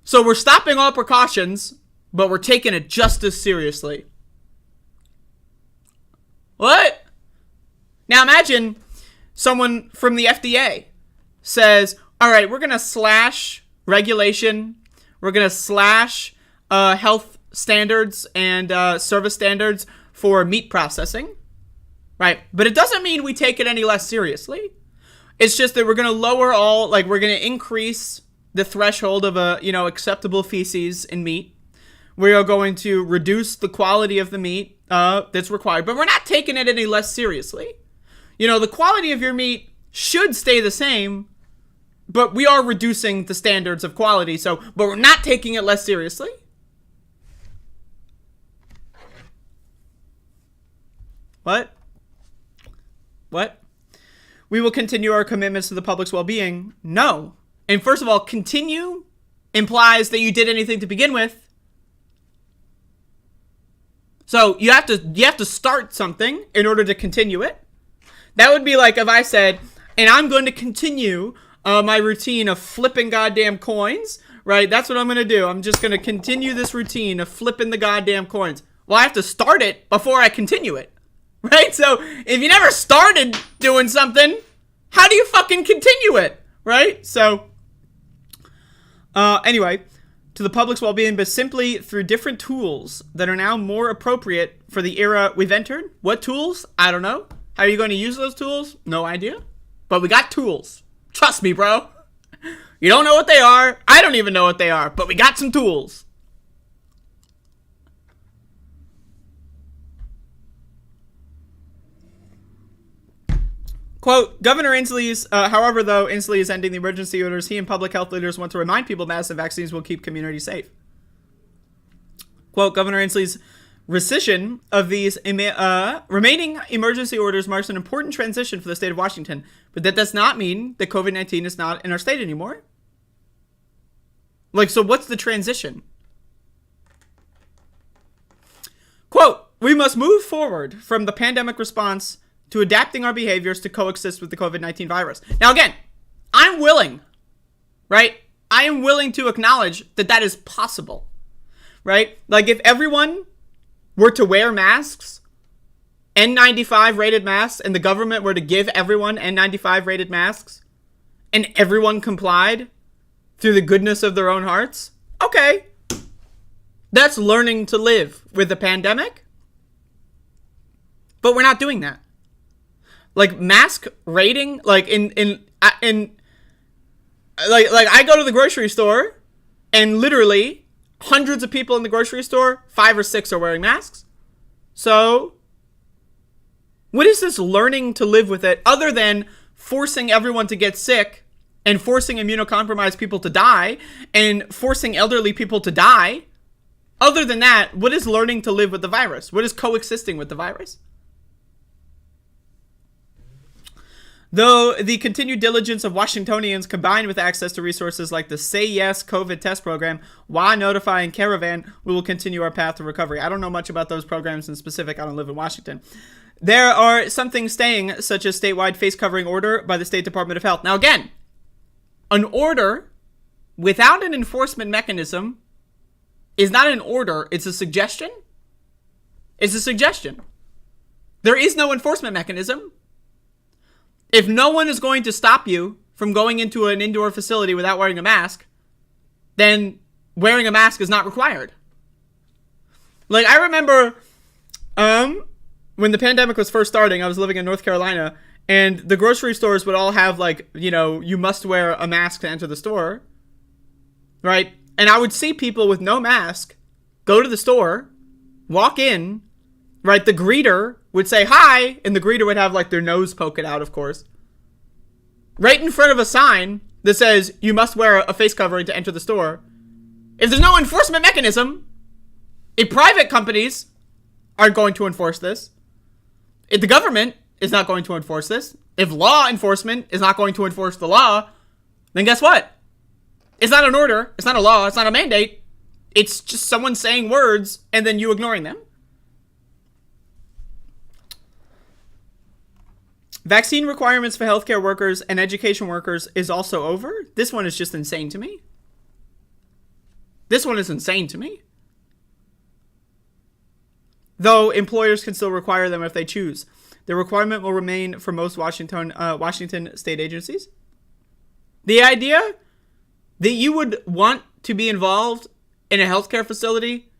So we're stopping all precautions, but we're taking it just as seriously. What? Now imagine someone from the FDA says, all right, we're going to slash regulation. We're going to slash health standards and service standards for meat processing, right? But it doesn't mean we take it any less seriously. It's just that we're going to lower we're going to increase the threshold of acceptable feces in meat. We are going to reduce the quality of the meat that's required, but we're not taking it any less seriously. The quality of your meat should stay the same, but we are reducing the standards of quality. But we're not taking it less seriously. What? We will continue our commitments to the public's well-being. No. And first of all, continue implies that you did anything to begin with. So you have to start something in order to continue it. That would be like if I said, and I'm going to continue my routine of flipping goddamn coins, right? That's what I'm going to do. I'm just going to continue this routine of flipping the goddamn coins. Well, I have to start it before I continue it, right? So if you never started doing something, how do you fucking continue it, right? So anyway, to the public's well-being, but simply through different tools that are now more appropriate for the era we've entered. What tools? I don't know. How are you going to use those tools? No idea. But we got tools. Trust me, bro. You don't know what they are. I don't even know what they are. But we got some tools. Quote, Governor Inslee's, however, though Inslee is ending the emergency orders, he and public health leaders want to remind people massive vaccines will keep communities safe. Quote, Governor Inslee's rescission of these remaining emergency orders marks an important transition for the state of Washington, but that does not mean that COVID-19 is not in our state anymore. So what's the transition? Quote, we must move forward from the pandemic response to adapting our behaviors to coexist with the COVID-19 virus. Now, again, I'm willing, right? I am willing to acknowledge that that is possible, right? If everyone were to wear masks, N95 rated masks, and the government were to give everyone N95 rated masks, and everyone complied through the goodness of their own hearts, okay. That's learning to live with the pandemic. But we're not doing that. Mask rating, I go to the grocery store and literally hundreds of people in the grocery store, 5 or 6 are wearing masks. So what is this learning to live with it other than forcing everyone to get sick and forcing immunocompromised people to die and forcing elderly people to die? Other than that, what is learning to live with the virus? What is coexisting with the virus? Though the continued diligence of Washingtonians combined with access to resources like the Say Yes COVID test program, WA Notify, and Caravan, we will continue our path to recovery. I don't know much about those programs in specific. I don't live in Washington. There are some things staying, such as statewide face covering order by the State Department of Health. Now, again, an order without an enforcement mechanism is not an order. It's a suggestion. It's a suggestion. There is no enforcement mechanism. If no one is going to stop you from going into an indoor facility without wearing a mask, then wearing a mask is not required. I remember when the pandemic was first starting, I was living in North Carolina, and the grocery stores would all have you must wear a mask to enter the store, right? And I would see people with no mask go to the store, walk in, right? The greeter would say hi, and the greeter would have their nose poking out, of course, right in front of a sign that says you must wear a face covering to enter the store. If there's no enforcement mechanism, if private companies aren't going to enforce this, if the government is not going to enforce this, if law enforcement is not going to enforce the law, then guess what? It's not an order, it's not a law, it's not a mandate. It's just someone saying words and then you ignoring them. Vaccine requirements for healthcare workers and education workers is also over. This one is just insane to me. This one is insane to me. Though employers can still require them if they choose. The requirement will remain for most Washington state agencies. The idea that you would want to be involved in a healthcare facility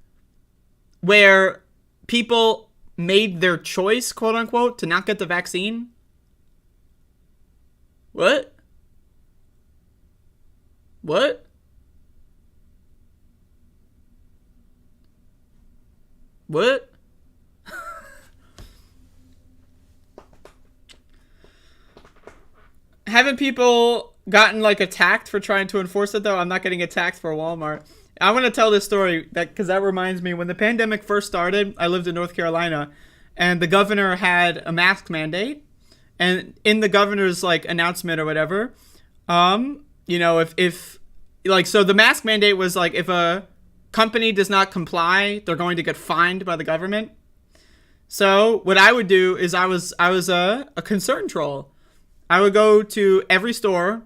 where people made their choice, quote unquote, to not get the vaccine. What? What? What? Haven't people gotten like attacked for trying to enforce it though? I'm not getting attacked for Walmart. I want to tell this story because that reminds me, when the pandemic first started, I lived in North Carolina, and the governor had a mask mandate, and in the governor's like announcement or whatever, you know, if like, so the mask mandate was like, if a company does not comply, they're going to get fined by the government. So what I would do is I was a concern troll. I would go to every store,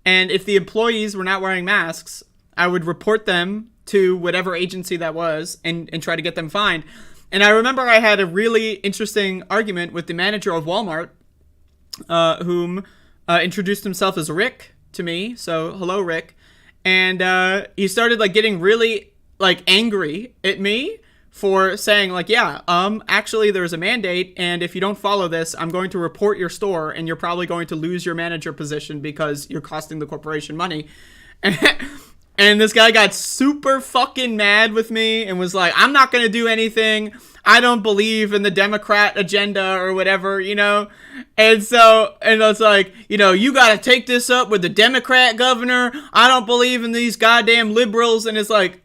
and if the employees were not wearing masks, I would report them to whatever agency that was and try to get them fined. And I remember I had a really interesting argument with the manager of Walmart, whom introduced himself as Rick to me. So hello, Rick. And he started like getting really like angry at me for saying like, yeah, actually there's a mandate, and if you don't follow this, I'm going to report your store, and you're probably going to lose your manager position because you're costing the corporation money. And this guy got super fucking mad with me and was like, I'm not going to do anything. I don't believe in the Democrat agenda or whatever, you know? And so, and it's like, you know, you got to take this up with the Democrat governor. I don't believe in these goddamn liberals. And it's like,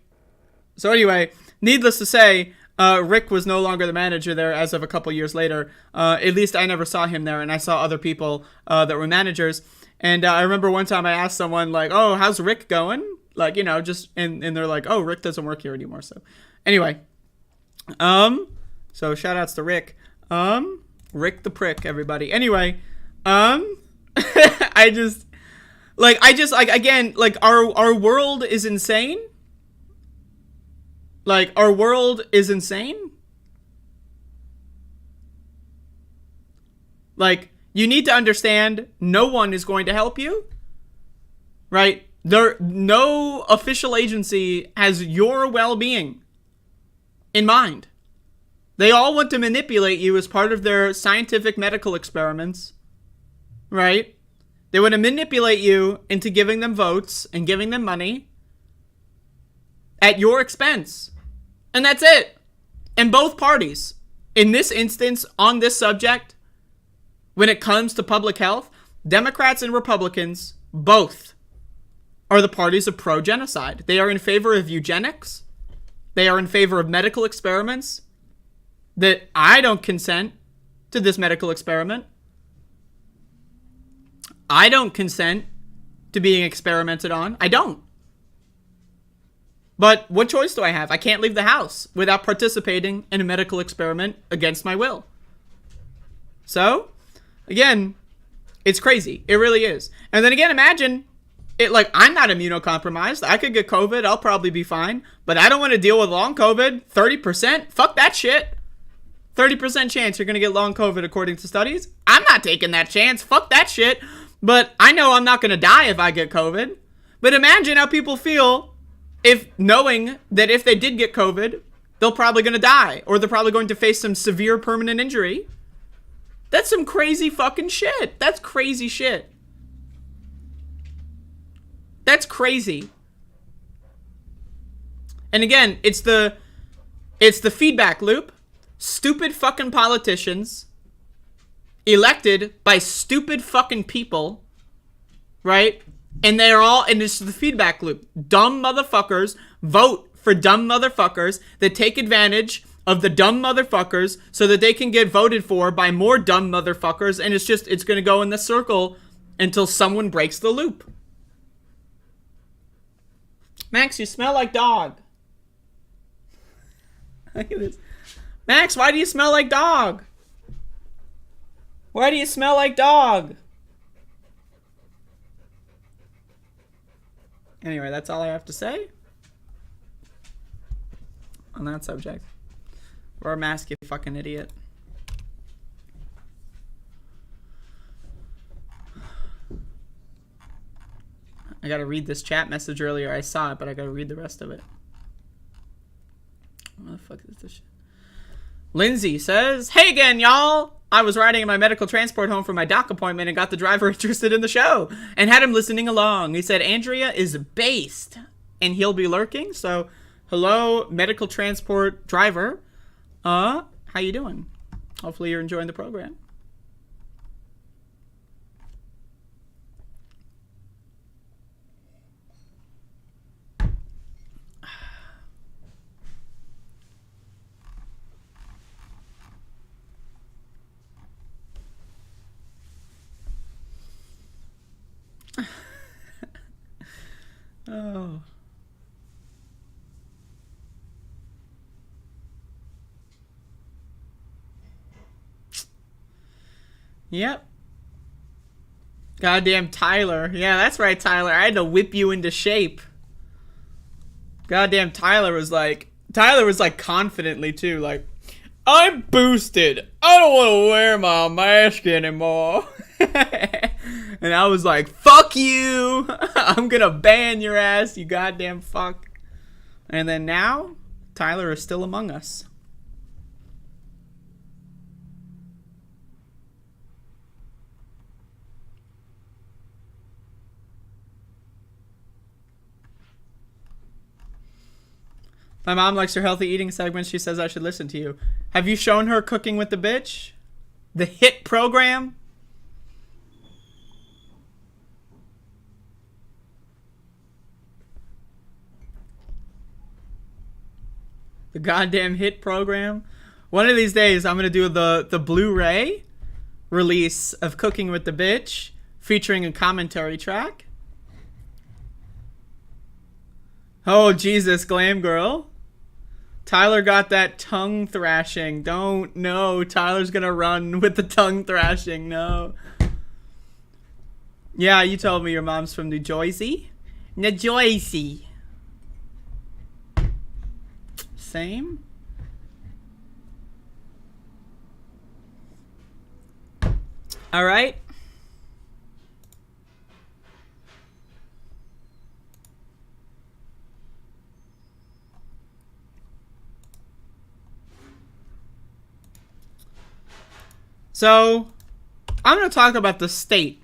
so anyway, needless to say, Rick was no longer the manager there as of a couple years later. At least I never saw him there, and I saw other people that were managers. And I remember one time I asked someone like, oh, how's Rick going? Like, you know, just, and they're like, oh, Rick doesn't work here anymore. So anyway, so shout outs to Rick, Rick the prick, everybody. Anyway, I just like, again, like our world is insane. Like, our world is insane. Like, you need to understand, no one is going to help you, right? No official agency has your well-being in mind. They all want to manipulate you as part of their scientific medical experiments, right? They want to manipulate you into giving them votes and giving them money at your expense. And that's it. And both parties, in this instance, on this subject, when it comes to public health, Democrats and Republicans, both are the parties of pro-genocide. They are in favor of eugenics. They are in favor of medical experiments that I don't consent to this medical experiment. I don't consent to being experimented on. I don't. But what choice do I have? I can't leave the house without participating in a medical experiment against my will. So, again, it's crazy. It really is. And then again, imagine it, like, I'm not immunocompromised. I could get COVID. I'll probably be fine. But I don't want to deal with long COVID. 30%? Fuck that shit. 30% chance you're going to get long COVID according to studies. I'm not taking that chance. Fuck that shit. But I know I'm not going to die if I get COVID. But imagine how people feel if knowing that if they did get COVID, they're probably going to die, or they're probably going to face some severe permanent injury. That's some crazy fucking shit. That's crazy shit. That's crazy. And again, it's the feedback loop. Stupid fucking politicians elected by stupid fucking people, right? And they're all, and it's the feedback loop. Dumb motherfuckers vote for dumb motherfuckers that take advantage of the dumb motherfuckers so that they can get voted for by more dumb motherfuckers. And it's going to go in the circle until someone breaks the loop. Max, you smell like dog. Look at this. Max, why do you smell like dog? Why do you smell like dog? Anyway, that's all I have to say on that subject. Wear a mask, you fucking idiot. I gotta read this chat message earlier. I saw it, but I gotta read the rest of it. What the fuck is this shit? Lindsay says, hey again, y'all. I was riding in my medical transport home from my doc appointment and got the driver interested in the show and had him listening along. He said Andrea is based and he'll be lurking. So, hello, medical transport driver. How you doing? Hopefully you're enjoying the program. Oh. Yep. Goddamn Tyler. Yeah, that's right, Tyler. I had to whip you into shape. Goddamn Tyler was like confidently too, like, I'm boosted. I don't want to wear my mask anymore. And I was like, fuck you. I'm gonna ban your ass, you goddamn fuck. And then now, Tyler is still among us. My mom likes her healthy eating segments. She says I should listen to you. Have you shown her Cooking with the Bitch? The hit program? The goddamn hit program. One of these days, I'm going to do the Blu-ray release of Cooking with the Bitch, featuring a commentary track. Oh, Jesus, Glam Girl. Tyler got that tongue thrashing. No, Tyler's going to run with the tongue thrashing. No. Yeah, you told me your mom's from New Jersey. New Jersey. Same. All right. So, I'm going to talk about the state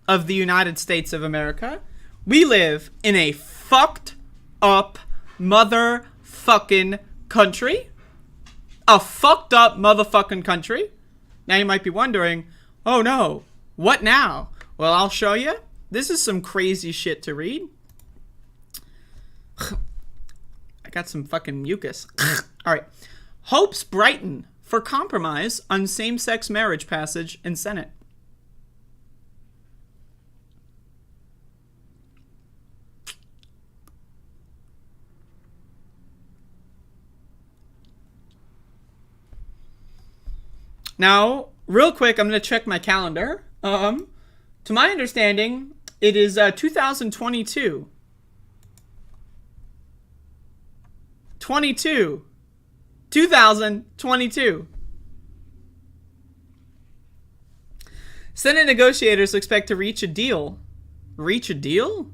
of the United States of America. We live in a fucked up motherfucking country. A fucked up motherfucking country. Now you might be wondering, oh no, what now? Well, I'll show you. This is some crazy shit to read. I got some fucking mucus. All right. Hopes brighten for compromise on same-sex marriage passage in Senate. Now, real quick, I'm going to check my calendar. To my understanding, it is 2022. 2022. Senate negotiators expect to reach a deal. Reach a deal?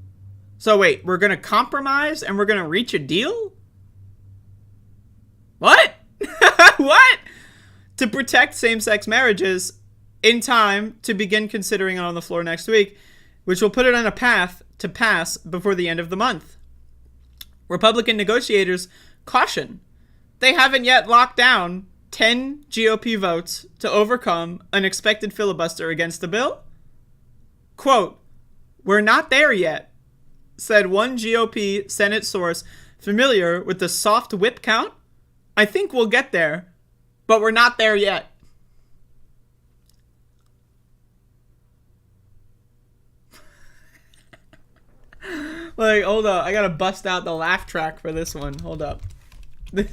So wait, we're going to compromise and we're going to reach a deal? What? What? To protect same-sex marriages in time to begin considering it on the floor next week, which will put it on a path to pass before the end of the month. Republican negotiators caution they haven't yet locked down 10 GOP votes to overcome an expected filibuster against the bill. Quote, we're not there yet, said one GOP Senate source familiar with the soft whip count. I think we'll get there, but we're not there yet. Like, hold up. I gotta bust out the laugh track for this one. Hold up. We're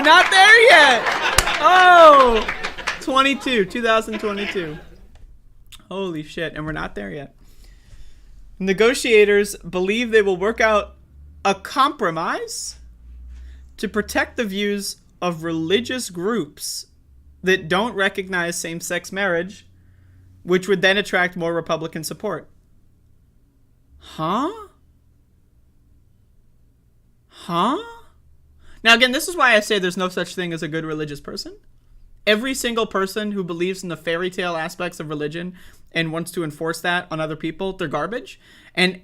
not there yet. Oh, 2022. Holy shit. And we're not there yet. Negotiators believe they will work out a compromise to protect the views of religious groups that don't recognize same-sex marriage, which would then attract more Republican support. Huh? Now, again, this is why I say there's no such thing as a good religious person. Every single person who believes in the fairy tale aspects of religion and wants to enforce that on other people, they're garbage. And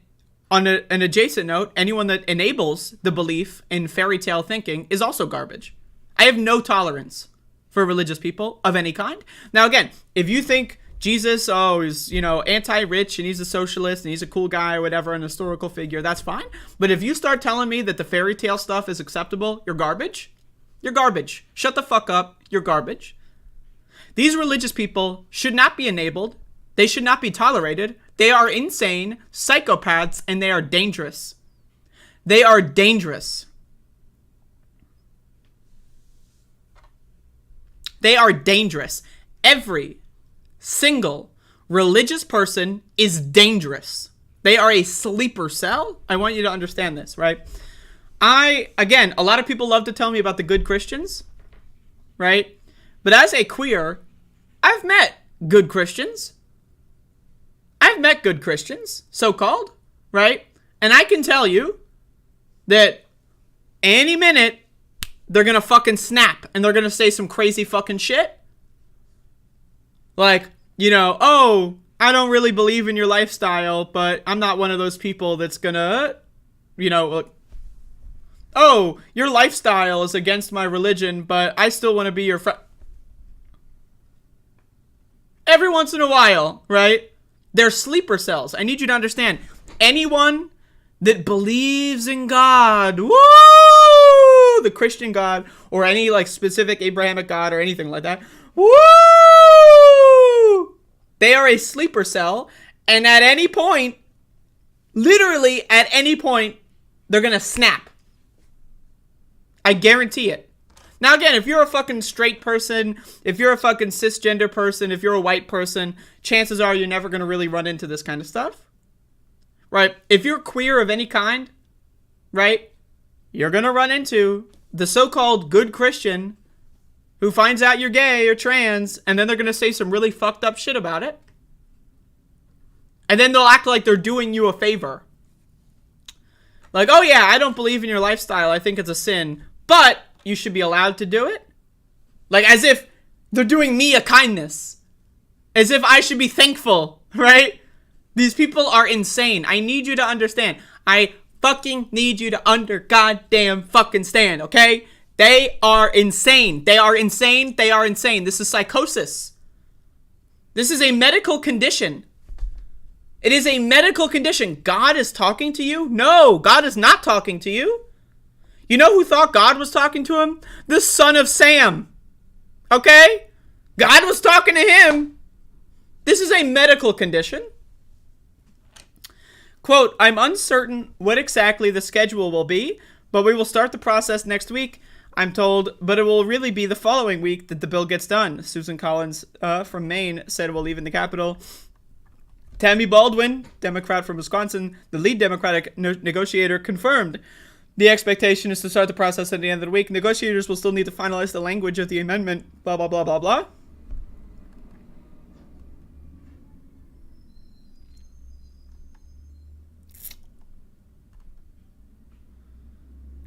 on an adjacent note, anyone that enables the belief in fairy tale thinking is also garbage. I have no tolerance for religious people of any kind. Now, again, if you think Jesus, is, anti-rich and he's a socialist and he's a cool guy or whatever, an historical figure, that's fine. But if you start telling me that the fairy tale stuff is acceptable, you're garbage. You're garbage. Shut the fuck up. You're garbage. These religious people should not be enabled. They should not be tolerated. They are insane, psychopaths, and they are dangerous. They are dangerous. They are dangerous. Every single religious person is dangerous. They are a sleeper cell. I want you to understand this, right? Again, a lot of people love to tell me about the good Christians, right? But as a queer, I've met good Christians. I've met good Christians, so-called, right? And I can tell you that any minute they're going to fucking snap and they're going to say some crazy fucking shit. Like, I don't really believe in your lifestyle, but I'm not one of those people that's going to, your lifestyle is against my religion, but I still want to be your friend. Every once in a while, right? They're sleeper cells. I need you to understand. Anyone that believes in God, the Christian God, or any specific Abrahamic God or anything like that, they are a sleeper cell, and at any point, literally at any point, they're going to snap. I guarantee it. Now, again, if you're a fucking straight person, if you're a fucking cisgender person, if you're a white person, chances are you're never going to really run into this kind of stuff. Right? If you're queer of any kind, right, you're going to run into the so-called good Christian who finds out you're gay or trans, and then they're going to say some really fucked up shit about it. And then they'll act like they're doing you a favor. Like, oh yeah, I don't believe in your lifestyle. I think it's a sin. But you should be allowed to do it. Like, as if they're doing me a kindness. As if I should be thankful, right? These people are insane. I need you to understand. I fucking need you to goddamn fucking stand, okay? They are insane. They are insane. They are insane. This is psychosis. This is a medical condition. It is a medical condition. God is talking to you? No, God is not talking to you. You know who thought God was talking to him? The son of Sam. Okay? God was talking to him. This is a medical condition. Quote, I'm uncertain what exactly the schedule will be, but we will start the process next week, I'm told, but it will really be the following week that the bill gets done. Susan Collins from Maine said we'll leave in the Capitol. Tammy Baldwin, Democrat from Wisconsin, the lead Democratic negotiator, confirmed the expectation is to start the process at the end of the week. Negotiators will still need to finalize the language of the amendment, blah, blah, blah, blah, blah.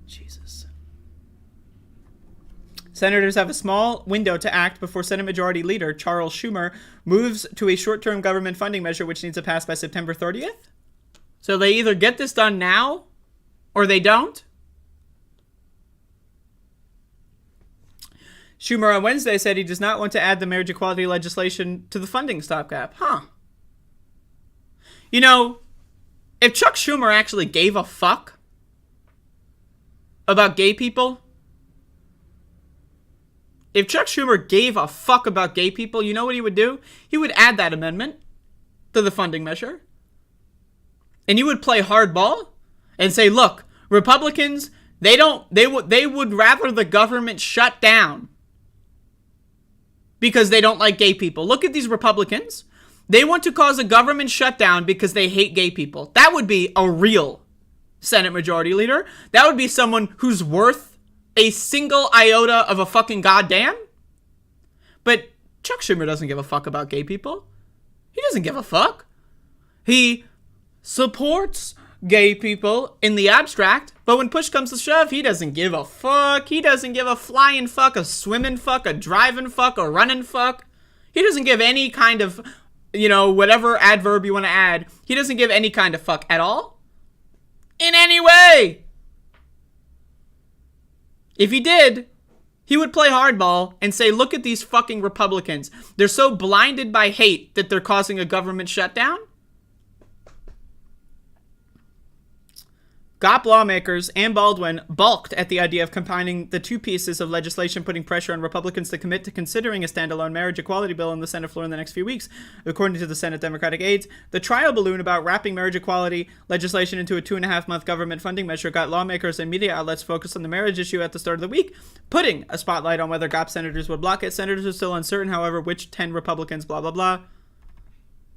Jesus. Senators have a small window to act before Senate Majority Leader Charles Schumer moves to a short-term government funding measure which needs to pass by September 30th. So they either get this done now or they don't. Schumer on Wednesday said he does not want to add the marriage equality legislation to the funding stopgap. You know, if Chuck Schumer actually gave a fuck about gay people, if Chuck Schumer gave a fuck about gay people, you know what he would do? He would add that amendment to the funding measure. And he would play hardball and say, look, Republicans, they would rather the government shut down because they don't like gay people. Look at these Republicans. They want to cause a government shutdown because they hate gay people. That would be a real Senate Majority Leader. That would be someone who's worth a single iota of a fucking goddamn. But Chuck Schumer doesn't give a fuck about gay people. He doesn't give a fuck. He supports gay people in the abstract, but when push comes to shove, he doesn't give a fuck. He doesn't give a flying fuck, a swimming fuck, a driving fuck, a running fuck. He doesn't give any kind of, whatever adverb you want to add. He doesn't give any kind of fuck at all. In any way. If he did, he would play hardball and say, look at these fucking Republicans. They're so blinded by hate that they're causing a government shutdown. GOP lawmakers and Baldwin balked at the idea of combining the two pieces of legislation putting pressure on Republicans to commit to considering a standalone marriage equality bill on the Senate floor in the next few weeks. According to the Senate Democratic aides, the trial balloon about wrapping marriage equality legislation into a 2.5-month government funding measure got lawmakers and media outlets focused on the marriage issue at the start of the week, putting a spotlight on whether GOP senators would block it. Senators are still uncertain, however, which 10 Republicans, blah, blah, blah.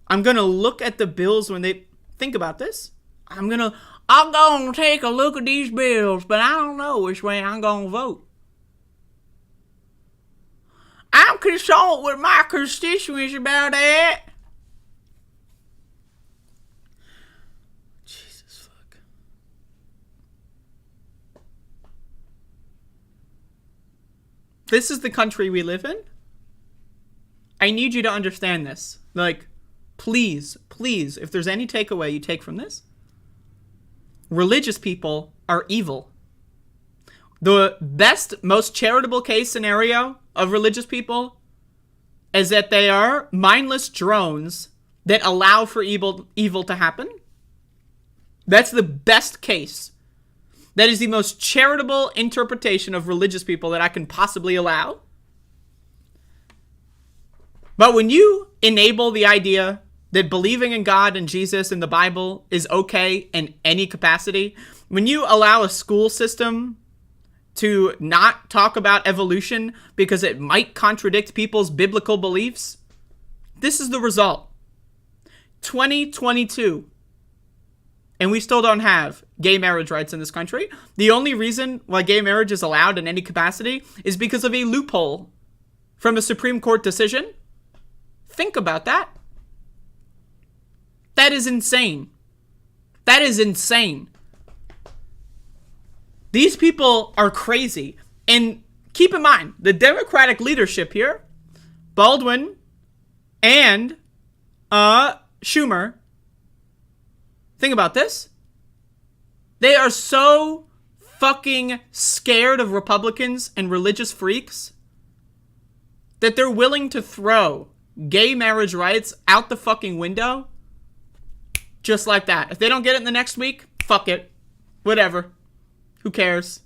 I'm going to look at the bills when they think about this. I'm going to take a look at these bills, but I don't know which way I'm going to vote. I'm concerned with my constituents about that. Jesus fuck. This is the country we live in. I need you to understand this. Please, if there's any takeaway you take from this, religious people are evil. The best, most charitable case scenario of religious people is that they are mindless drones that allow for evil to happen. That's the best case. That is the most charitable interpretation of religious people that I can possibly allow. But when you enable the idea that believing in God and Jesus and the Bible is okay in any capacity, when you allow a school system to not talk about evolution because it might contradict people's biblical beliefs, this is the result. 2022, and we still don't have gay marriage rights in this country. The only reason why gay marriage is allowed in any capacity is because of a loophole from a Supreme Court decision. Think about that. That is insane. That is insane. These people are crazy. And keep in mind, the Democratic leadership here, Baldwin and Schumer, think about this. They are so fucking scared of Republicans and religious freaks that they're willing to throw gay marriage rights out the fucking window. Just like that. If they don't get it in the next week, fuck it. Whatever. Who cares?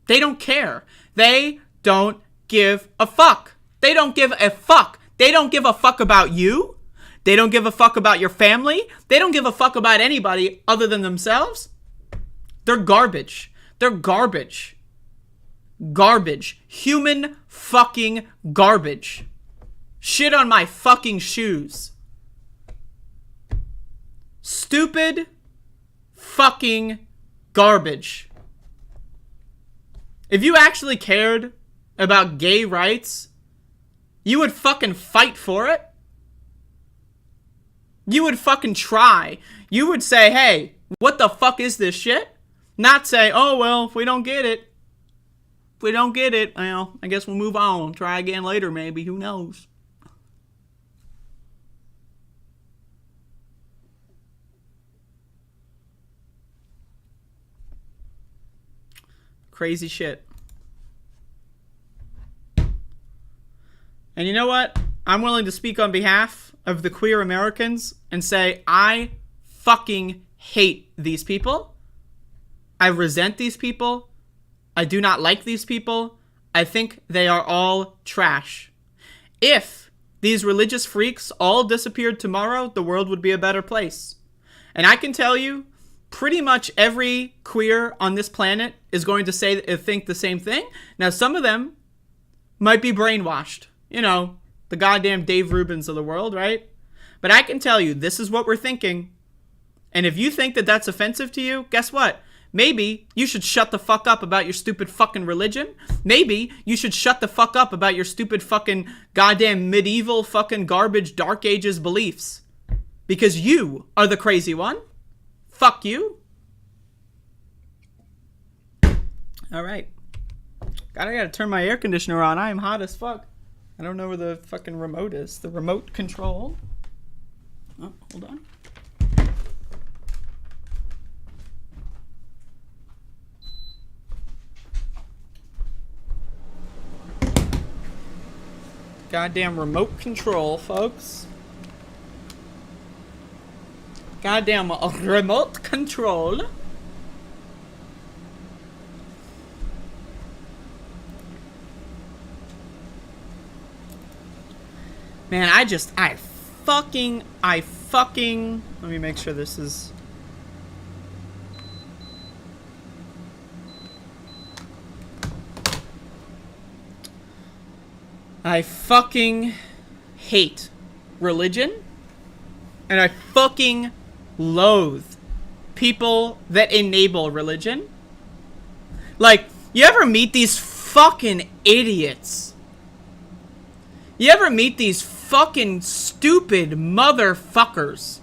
They don't care. They don't give a fuck. They don't give a fuck. They don't give a fuck about you. They don't give a fuck about your family. They don't give a fuck about anybody other than themselves. They're garbage. They're garbage. Garbage. Human fucking garbage. Shit on my fucking shoes. Stupid fucking garbage. If you actually cared about gay rights, you would fucking fight for it. You would fucking try. You would say, hey, what the fuck is this shit? Not say, oh, well, if we don't get it, well, I guess we'll move on. Try again later, maybe. Who knows? Crazy shit. And you know what? I'm willing to speak on behalf of the queer Americans and say I fucking hate these people. I resent these people. I do not like these people. I think they are all trash. If these religious freaks all disappeared tomorrow, the world would be a better place. And I can tell you, pretty much every queer on this planet is going to think the same thing. Now, some of them might be brainwashed. You know, the goddamn Dave Rubins of the world, right? But I can tell you, this is what we're thinking. And if you think that that's offensive to you, guess what? maybe you should shut the fuck up about your stupid fucking religion. Maybe you should shut the fuck up about your stupid fucking goddamn medieval fucking garbage dark ages beliefs. Because you are the crazy one. Fuck you. Alright. God, I gotta turn my air conditioner on. I am hot as fuck. I don't know where the fucking remote is. The remote control. Oh, hold on. Goddamn remote control, folks. Goddamn remote control. Man, I fucking, let me make sure this is... I fucking hate religion, and I fucking loathe people that enable religion. Like, you ever meet these fucking idiots? You ever meet these fucking stupid motherfuckers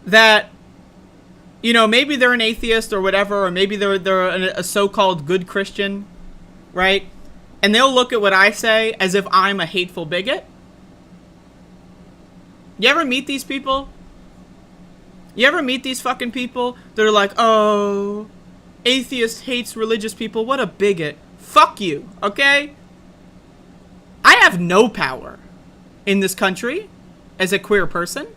that, you know, maybe they're an atheist or whatever, or maybe they're a so-called good Christian, right? And they'll look at what I say as if I'm a hateful bigot. You ever meet these people? You ever meet these fucking people that are like, oh, atheist hates religious people. What a bigot. Fuck you, okay? I have no power in this country as a queer person.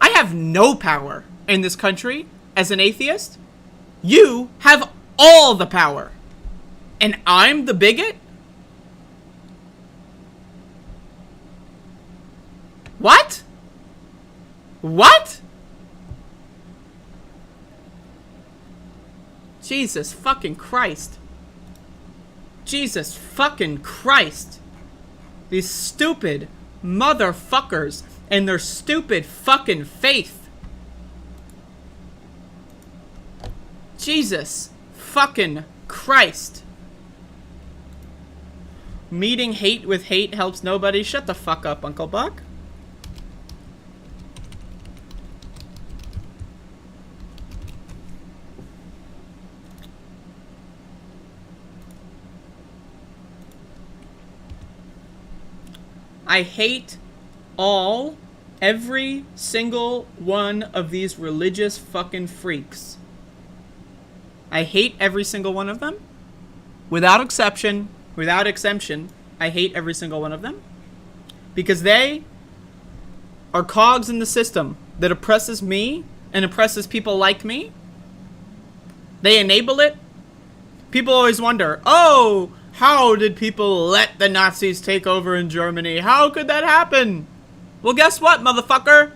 I have no power in this country as an atheist. You have all the power. And I'm the bigot? What? What? Jesus fucking Christ. Jesus fucking Christ. These stupid motherfuckers and their stupid fucking faith. Jesus fucking Christ. Meeting hate with hate helps nobody. Shut the fuck up, Uncle Buck. I hate every single one of these religious fucking freaks. I hate every single one of them. Without exception, I hate every single one of them. Because they are cogs in the system that oppresses me and oppresses people like me. They enable it. People always wonder, oh, how did people let the Nazis take over in Germany? How could that happen? Well, guess what, motherfucker?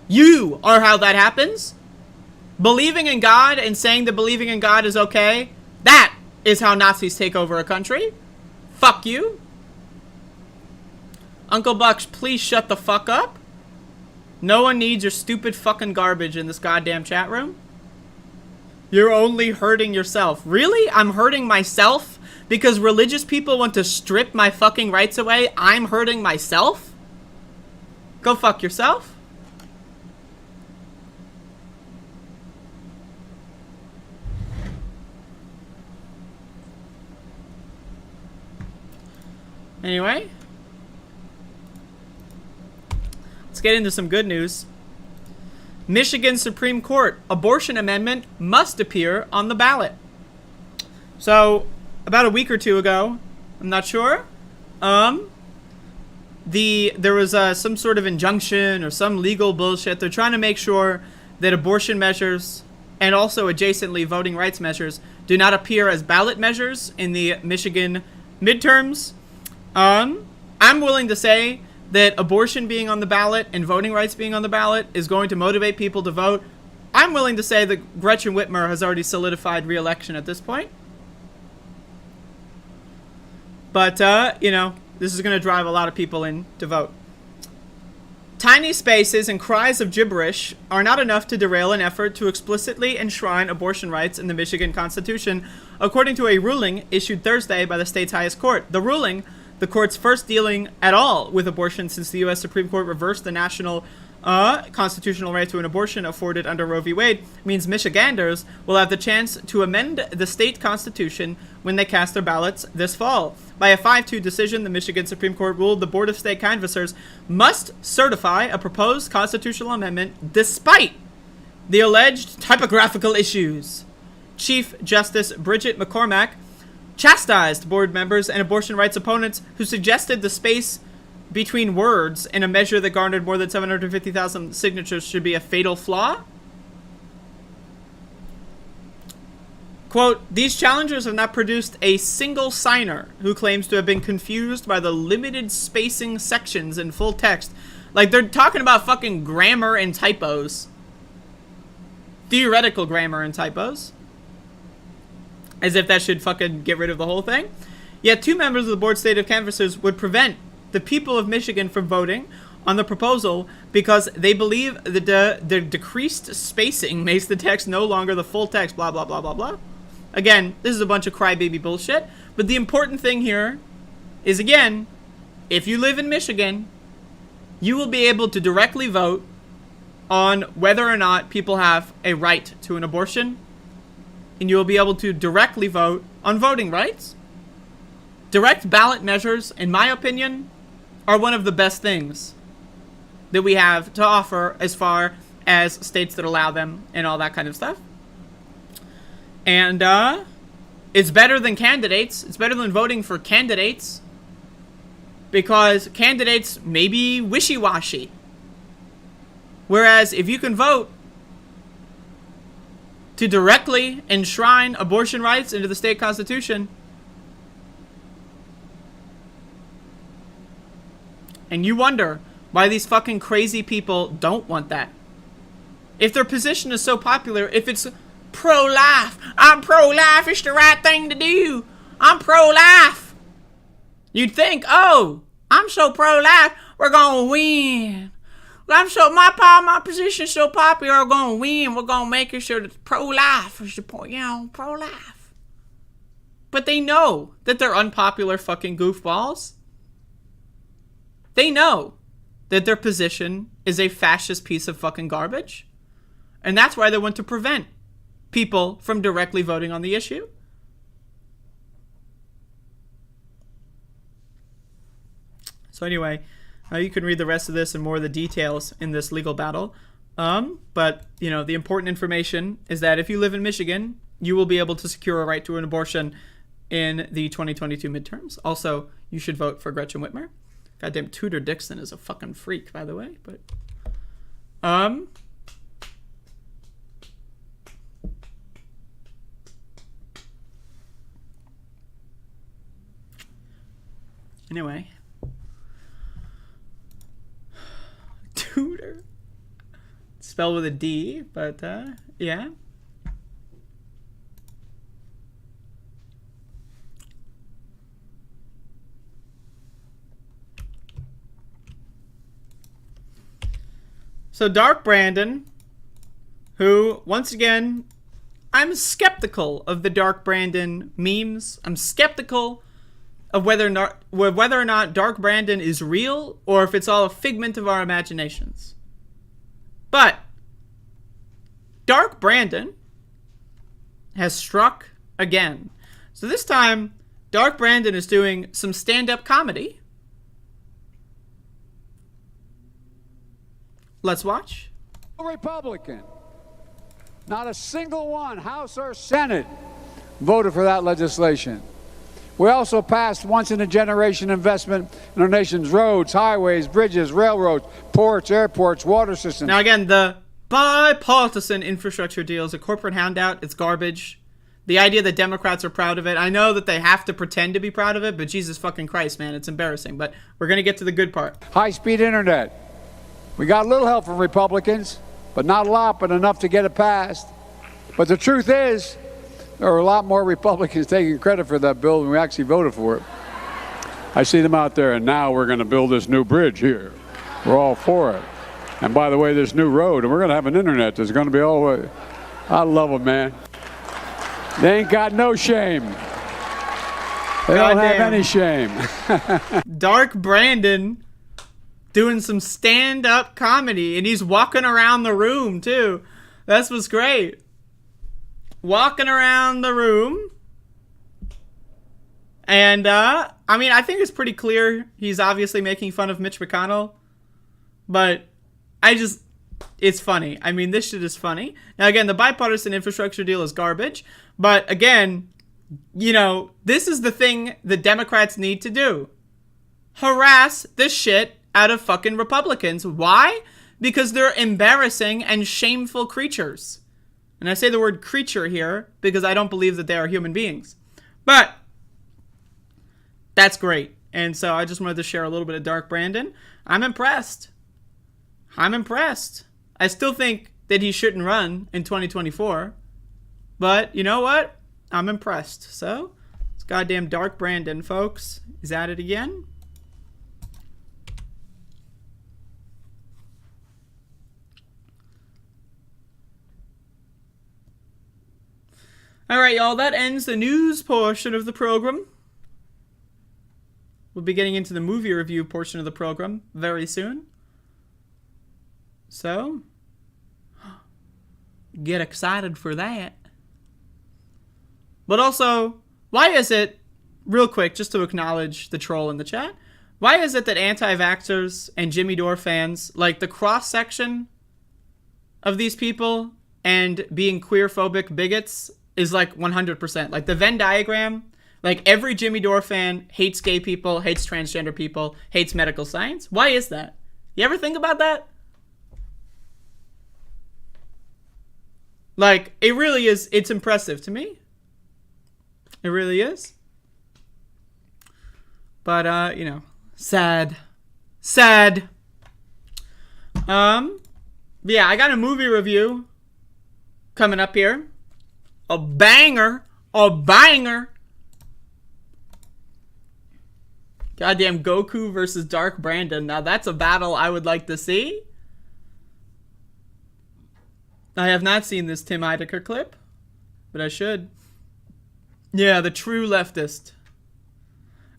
You are how that happens. Believing in God and saying that believing in God is okay, that is how Nazis take over a country. Fuck you. Uncle Bucks, please shut the fuck up. No one needs your stupid fucking garbage in this goddamn chat room. You're only hurting yourself. Really? I'm hurting myself? Because religious people want to strip my fucking rights away, I'm hurting myself? Go fuck yourself. Anyway. Let's get into some good news. Michigan Supreme Court abortion amendment must appear on the ballot. So, about a week or two ago, I'm not sure, there was some sort of injunction or some legal bullshit. They're trying to make sure that abortion measures and also adjacently voting rights measures do not appear as ballot measures in the Michigan midterms. I'm willing to say that abortion being on the ballot and voting rights being on the ballot is going to motivate people to vote. I'm willing to say that Gretchen Whitmer has already solidified re-election at this point. But, you know, this is going to drive a lot of people in to vote. tiny spaces and cries of gibberish are not enough to derail an effort to explicitly enshrine abortion rights in the Michigan Constitution, according to a ruling issued Thursday by the state's highest court. The ruling, the court's first dealing at all with abortion since the U.S. Supreme Court reversed the national constitutional right to an abortion afforded under Roe v. Wade, means Michiganders will have the chance to amend the state constitution when they cast their ballots this fall. By a 5-2 decision, the Michigan Supreme Court ruled the Board of State Canvassers must certify a proposed constitutional amendment despite the alleged typographical issues. Chief Justice Bridget McCormack chastised board members and abortion rights opponents who suggested the space between words in a measure that garnered more than 750,000 signatures should be a fatal flaw. Quote, these challengers have not produced a single signer who claims to have been confused by the limited spacing sections in full text. Like, they're talking about fucking grammar and typos. Theoretical grammar and typos. As if that should fucking get rid of the whole thing. Yet 2 members of the board state of canvassers would prevent the people of Michigan from voting on the proposal because they believe the decreased spacing makes the text no longer the full text, blah, blah, blah, blah, blah. Again, this is a bunch of crybaby bullshit. But the important thing here is, again, if you live in Michigan, you will be able to directly vote on whether or not people have a right to an abortion. And you will be able to directly vote on voting rights. Direct ballot measures, in my opinion, are one of the best things that we have to offer as far as states that allow them and all that kind of stuff. And it's better than candidates. It's better than voting for candidates because candidates may be wishy-washy. Whereas if you can vote to directly enshrine abortion rights into the state constitution, and you wonder why these fucking crazy people don't want that. If their position is so popular, if it's pro-life, I'm pro-life, it's the right thing to do. I'm pro-life. You'd think, oh, I'm so pro-life, we're gonna win. My position's so popular, we're gonna win. We're gonna make it sure that pro-life is the point, pro-life. But they know that they're unpopular fucking goofballs. They know that their position is a fascist piece of fucking garbage. And that's why they want to prevent people from directly voting on the issue. So anyway, you can read the rest of this and more of the details in this legal battle. But, the important information is that if you live in Michigan, you will be able to secure a right to an abortion in the 2022 midterms. Also, you should vote for Gretchen Whitmer. Goddamn Tudor Dixon is a fucking freak, by the way. But, anyway. Tudor. Spelled with a D, but, yeah. So Dark Brandon, who, once again, I'm skeptical of the Dark Brandon memes. I'm skeptical of whether or not Dark Brandon is real or if it's all a figment of our imaginations. But Dark Brandon has struck again. So this time, Dark Brandon is doing some stand-up comedy. Let's watch. Republican. Not a single one, House or Senate, voted for that legislation. We also passed once-in-a-generation investment in our nation's roads, highways, bridges, railroads, ports, airports, water systems. Now again, the bipartisan infrastructure deal is a corporate handout. It's garbage. The idea that Democrats are proud of it, I know that they have to pretend to be proud of it, but Jesus fucking Christ, man, it's embarrassing. But we're going to get to the good part. High-speed internet. We got a little help from Republicans, but not a lot, but enough to get it passed. But the truth is, there are a lot more Republicans taking credit for that bill than we actually voted for it. I see them out there, and now we're going to build this new bridge here. We're all for it. And by the way, this new road, and we're going to have an internet that's going to be all the way. I love them, man. They ain't got no shame. They don't have any shame. Dark Brandon doing some stand-up comedy, and he's walking around the room, too. That's what's great. Walking around the room. And, I mean, I think it's pretty clear he's obviously making fun of Mitch McConnell. But it's funny. I mean, this shit is funny. Now, again, the bipartisan infrastructure deal is garbage. But, again, you know, this is the thing the Democrats need to do. Harass the shit out of fucking Republicans. Why? Because they're embarrassing and shameful creatures. And I say the word creature here because I don't believe that they are human beings. But that's great. And so I just wanted to share a little bit of Dark Brandon. I'm impressed. I still think that he shouldn't run in 2024. But you know what? I'm impressed. So it's goddamn Dark Brandon, folks. He's at it again. All right, y'all. That ends the news portion of the program. We'll be getting into the movie review portion of the program very soon. So, get excited for that. But also, why is it, real quick, just to acknowledge the troll in the chat, why is it that anti-vaxxers and Jimmy Dore fans, like the cross-section of these people and being queer-phobic bigots is like 100%? Like the Venn diagram, like every Jimmy Dore fan hates gay people, hates transgender people, hates medical science. Why is that? You ever think about that? Like, it really is, it's impressive to me. It really is. But, you know, sad. Yeah, I got a movie review coming up here. A banger. Goddamn Goku versus Dark Brandon. Now that's a battle I would like to see. I have not seen this Tim Heidecker clip, but I should. Yeah, the true leftist.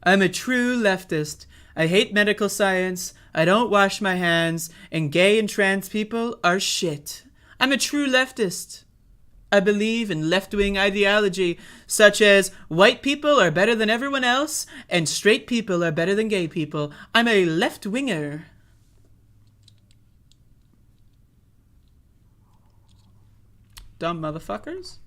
I'm a true leftist. I hate medical science. I don't wash my hands. And gay and trans people are shit. I'm a true leftist. I believe in left-wing ideology, such as white people are better than everyone else, and straight people are better than gay people. I'm a left-winger. Dumb motherfuckers.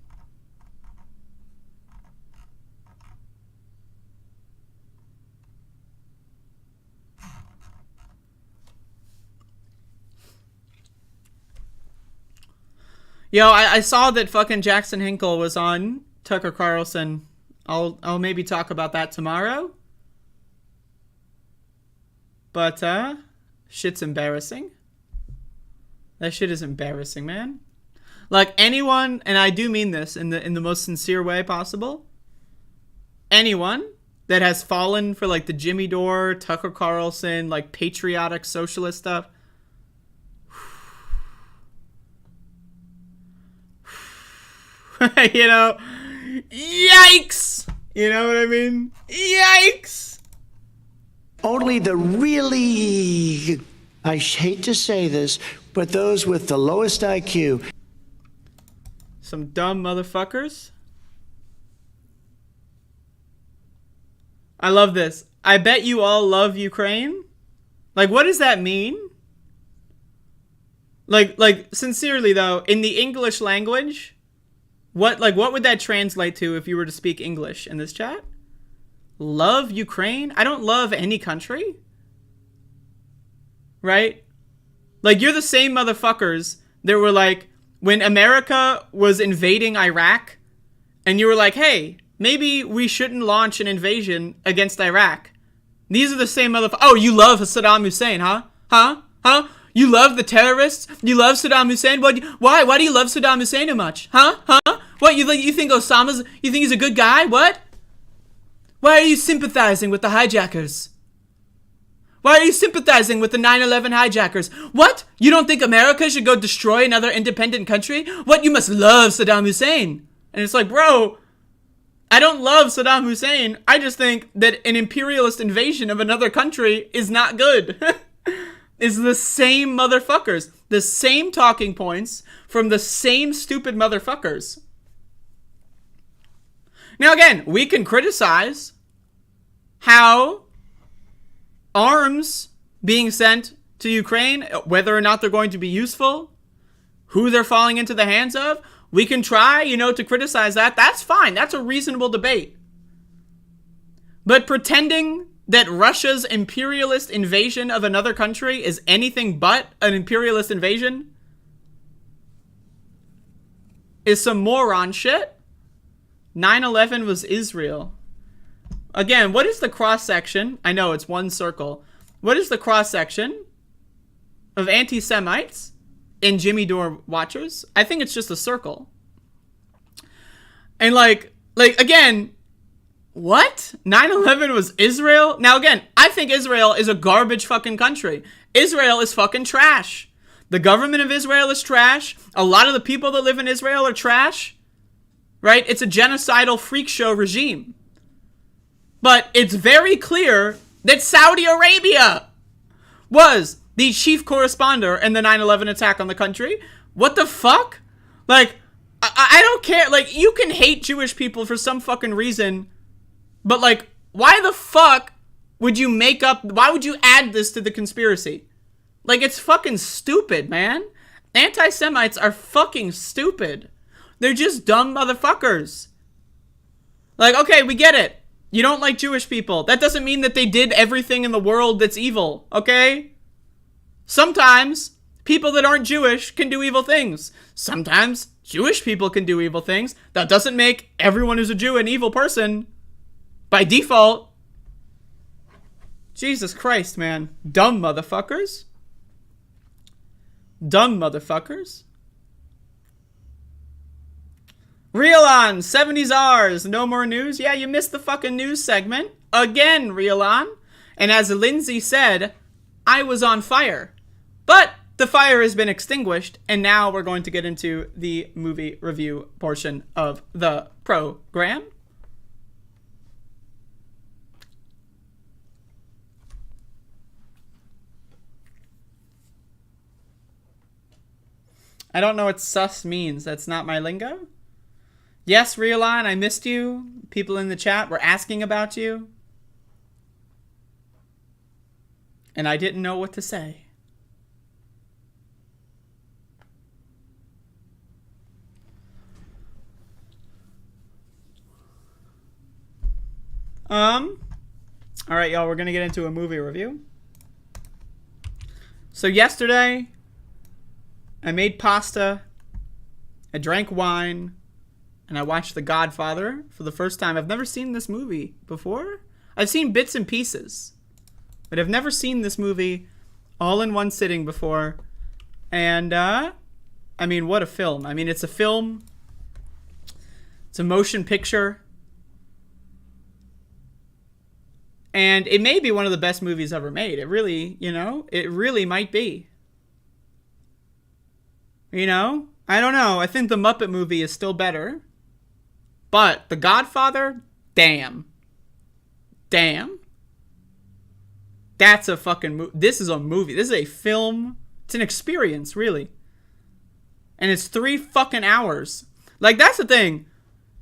Yo, I saw that fucking Jackson Hinkle was on Tucker Carlson. I'll maybe talk about that tomorrow. But shit's embarrassing. That shit is embarrassing, man. Like anyone, and I do mean this in the most sincere way possible. Anyone that has fallen for like the Jimmy Dore, Tucker Carlson, like patriotic socialist stuff. You know, yikes! You know what I mean? Yikes! Only the really, I hate to say this, but those with the lowest IQ. Some dumb motherfuckers. I love this. I bet you all love Ukraine. Like, what does that mean? Like sincerely though, in the English language, what would that translate to if you were to speak English in this chat? Love Ukraine? I don't love any country. Right? Like, you're the same motherfuckers that were like, when America was invading Iraq, and you were like, hey, maybe we shouldn't launch an invasion against Iraq. These are the same motherfuckers. Oh, you love Saddam Hussein, huh? Huh? You love the terrorists? You love Saddam Hussein? Why? Why do you love Saddam Hussein so much? Huh? What, you think Osama's, you think he's a good guy? What? Why are you sympathizing with the hijackers? Why are you sympathizing with the 9/11 hijackers? What? You don't think America should go destroy another independent country? What? You must love Saddam Hussein. And it's like, bro, I don't love Saddam Hussein. I just think that an imperialist invasion of another country is not good. It's the same motherfuckers. The same talking points from the same stupid motherfuckers. Now again, we can criticize how arms being sent to Ukraine, whether or not they're going to be useful, who they're falling into the hands of. We can try, to criticize that. That's fine. That's a reasonable debate. But pretending that Russia's imperialist invasion of another country is anything but an imperialist invasion is some moron shit. 9/11 was Israel. Again, what is the cross-section? I know it's one circle. What is the cross-section of anti-Semites in Jimmy Dore watchers? I think it's just a circle. And like again, what? 9/11 was Israel? Now again, I think Israel is a garbage fucking country. Israel is fucking trash. The government of Israel is trash. A lot of the people that live in Israel are trash. Right? It's a genocidal freak show regime. But it's very clear that Saudi Arabia was the chief corresponder in the 9/11 attack on the country. What the fuck? Like, I don't care. Like, you can hate Jewish people for some fucking reason, but like, why the fuck would you why would you add this to the conspiracy? Like, it's fucking stupid, man. Anti-Semites are fucking stupid. They're just dumb motherfuckers. Like, okay, we get it. You don't like Jewish people. That doesn't mean that they did everything in the world that's evil, okay? Sometimes people that aren't Jewish can do evil things. Sometimes Jewish people can do evil things. That doesn't make everyone who's a Jew an evil person by default. Jesus Christ, man. Dumb motherfuckers. Dumb motherfuckers. Real on 70s R's, no more news. Yeah, you missed the fucking news segment. Again, Real on. And as Lindsay said, I was on fire. But the fire has been extinguished, and now we're going to get into the movie review portion of the program. I don't know what sus means. That's not my lingo. Yes, Realon, I missed you. People in the chat were asking about you. And I didn't know what to say. All right, y'all, we're going to get into a movie review. So yesterday, I made pasta, I drank wine, and I watched The Godfather for the first time. I've never seen this movie before. I've seen bits and pieces, but I've never seen this movie all in one sitting before. And, I mean, what a film. I mean, it's a film. It's a motion picture. And it may be one of the best movies ever made. It really, it really might be. I don't know. I think the Muppet movie is still better. But The Godfather, damn. That's a fucking movie. This is a movie. This is a film. It's an experience, really. And it's 3 fucking hours. Like, that's the thing.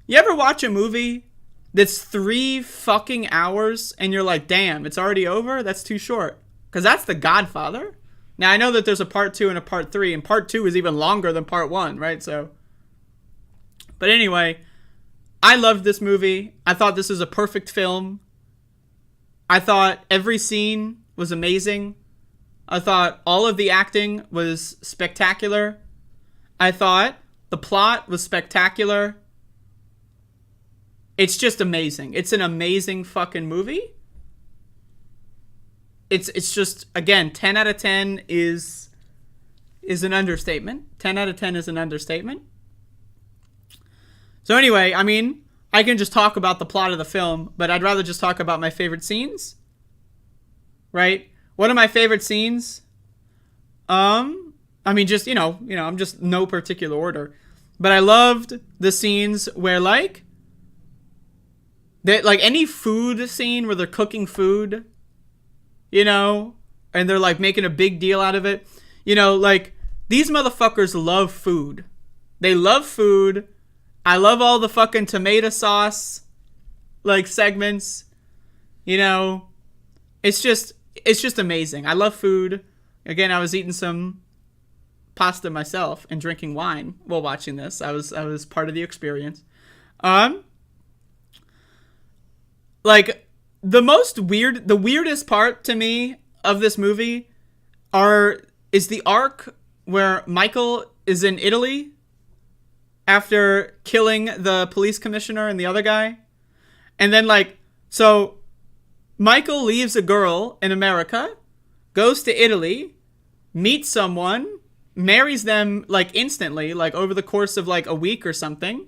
You ever watch a movie that's 3 fucking hours and you're like, damn, it's already over? That's too short. Because that's The Godfather. Now, I know that there's a part 2 and a part 3, and part 2 is even longer than part 1, right? So, but anyway, I loved this movie. I thought this was a perfect film. I thought every scene was amazing. I thought all of the acting was spectacular. I thought the plot was spectacular. It's just amazing. It's an amazing fucking movie. It's just, again, 10 out of 10 is an understatement. 10 out of 10 is an understatement. So anyway, I mean, I can just talk about the plot of the film, but I'd rather just talk about my favorite scenes. Right? One of my favorite scenes. I mean, just, I'm just no particular order. But I loved the scenes where, like any food scene where they're cooking food, and they're, like, making a big deal out of it. Like, these motherfuckers love food. They love food. I love all the fucking tomato sauce, like, segments. It's just amazing. I love food. Again, I was eating some pasta myself and drinking wine while watching this. I was part of the experience. Like, the weirdest part to me of this movie is the arc where Michael is in Italy after killing the police commissioner and the other guy. And then, like, so Michael leaves a girl in America, goes to Italy, meets someone, marries them, like, instantly, like, over the course of, like, a week or something.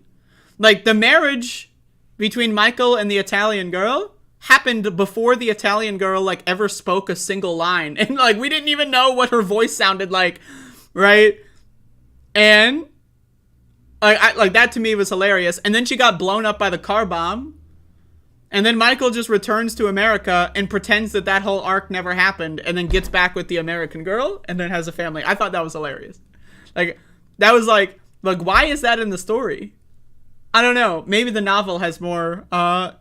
Like, the marriage between Michael and the Italian girl happened before the Italian girl, like, ever spoke a single line. And, like, we didn't even know what her voice sounded like, right? And, like, that to me was hilarious. And then she got blown up by the car bomb. And then Michael just returns to America and pretends that whole arc never happened, and then gets back with the American girl and then has a family. I thought that was hilarious. Like, that was like, why is that in the story? I don't know. Maybe the novel has more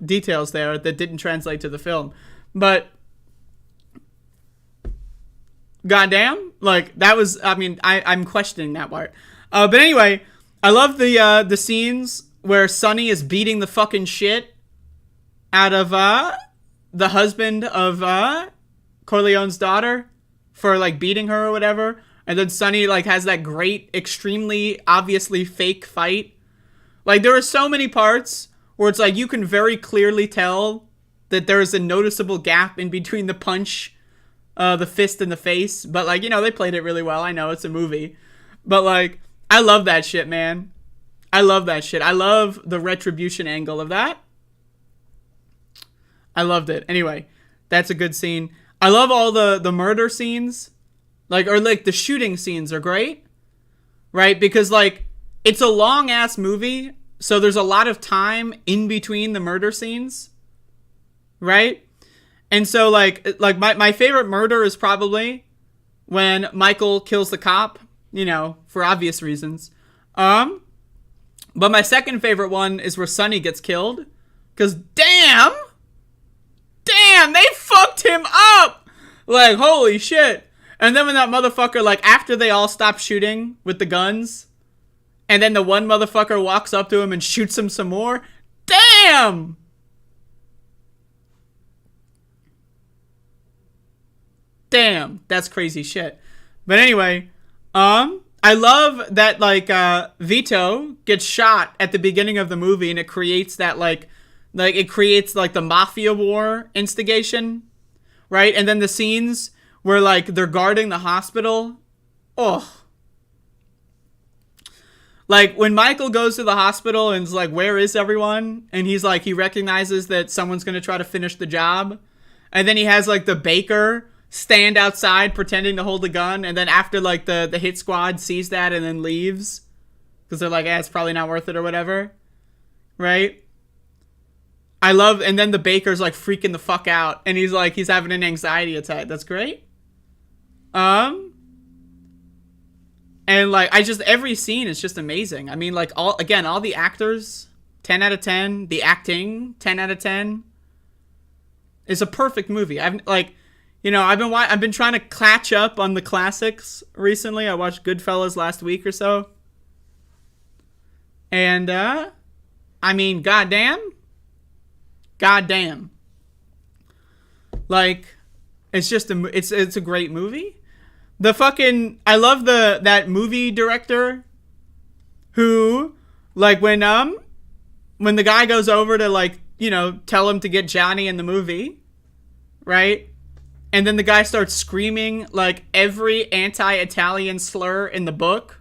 details there that didn't translate to the film. But goddamn, like, that was, I mean, I'm questioning that part. But anyway, I love the scenes where Sonny is beating the fucking shit out of the husband of Corleone's daughter for, like, beating her or whatever. And then Sonny, like, has that great, extremely obviously fake fight. Like, there are so many parts where it's like you can very clearly tell that there's a noticeable gap in between the punch, the fist, and the face. But, like, they played it really well. I know it's a movie. But, like, I love that shit, man. I love that shit. I love the retribution angle of that. I loved it. Anyway, that's a good scene. I love all the murder scenes. Like, or, like, the shooting scenes are great. Right? Because, like, it's a long-ass movie, so there's a lot of time in between the murder scenes. Right? And so, like my favorite murder is probably when Michael kills the cop, for obvious reasons. But my second favorite one is where Sonny gets killed. Because, damn, they fucked him up! Like, holy shit. And then when that motherfucker, like, after they all stop shooting with the guns, and then the one motherfucker walks up to him and shoots him some more, damn! Damn, that's crazy shit. But anyway, I love that, like, Vito gets shot at the beginning of the movie, and it creates that, like, it creates, like, the mafia war instigation, right? And then the scenes where, like, they're guarding the hospital. Oh. Like, when Michael goes to the hospital and is like, where is everyone? And he's like, he recognizes that someone's going to try to finish the job. And then he has, like, the baker stand outside pretending to hold a gun. And then after, like, the hit squad sees that and then leaves. Because they're like, it's probably not worth it or whatever. Right? I love, and then the baker's, like, freaking the fuck out. And he's like, he's having an anxiety attack. That's great. And, like, every scene is just amazing. I mean, like, all the actors, 10 out of 10. The acting, 10 out of 10. It's a perfect movie. I've been trying to catch up on the classics recently. I watched Goodfellas last week or so. And, I mean, goddamn. Like, it's just it's a great movie. I love that movie director who, like, when the guy goes over to, like, tell him to get Johnny in the movie, right? And then the guy starts screaming, like, every anti-Italian slur in the book.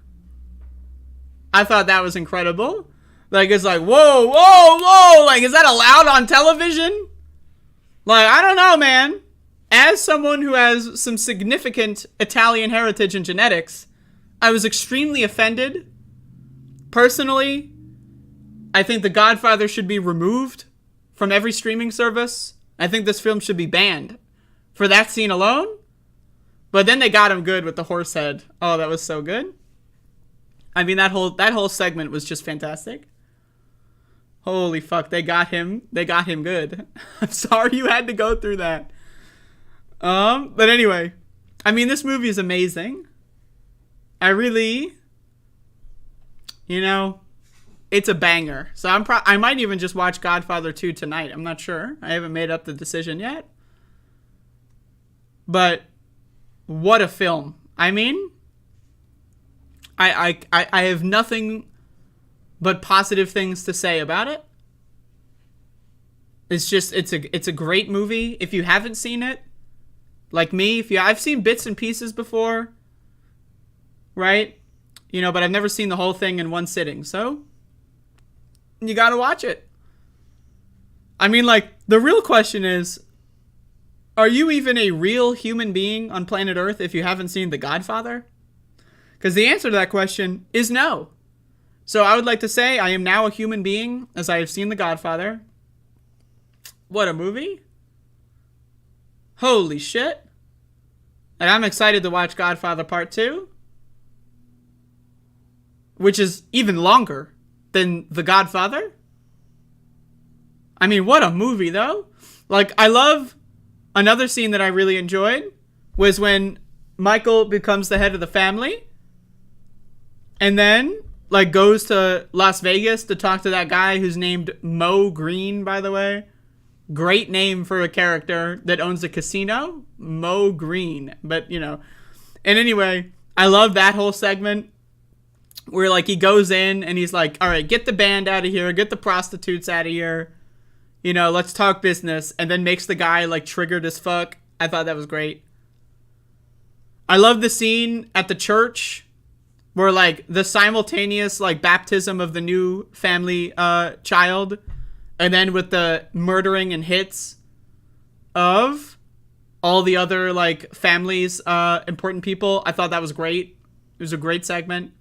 I thought that was incredible. Like, it's like, whoa, whoa, whoa. Like, is that allowed on television? Like, I don't know, man. as someone who has some significant Italian heritage and genetics, I was extremely offended. Personally, I think The Godfather should be removed from every streaming service. I think this film should be banned for that scene alone. But then they got him good with the horse head. Oh, that was so good. I mean, that whole segment was just fantastic. Holy fuck, they got him good. I'm sorry you had to go through that. But anyway, I mean, this movie is amazing. I really, it's a banger. So I might even just watch Godfather 2 tonight. I'm not sure. I haven't made up the decision yet. But what a film. I mean, I have nothing but positive things to say about it. It's just, it's a great movie. If you haven't seen it, like me, I've seen bits and pieces before, right? But I've never seen the whole thing in one sitting. So you got to watch it. I mean, like, the real question is, are you even a real human being on planet Earth if you haven't seen The Godfather? Because the answer to that question is no. So I would like to say I am now a human being as I have seen The Godfather. What a movie. Holy shit. And I'm excited to watch Godfather Part 2. Which is even longer than The Godfather. I mean, what a movie, though. Like, I love... Another scene that I really enjoyed was when Michael becomes the head of the family. And then, like, goes to Las Vegas to talk to that guy who's named Mo Green, by the way. Great name for a character that owns a casino. Mo Green. But, And anyway, I love that whole segment where, like, he goes in and he's like, all right, get the band out of here. Get the prostitutes out of here. Let's talk business. And then makes the guy, like, triggered as fuck. I thought that was great. I love the scene at the church where, like, the simultaneous, like, baptism of the new family child. And then with the murdering and hits of all the other, like, families, important people. I thought that was great. It was a great segment.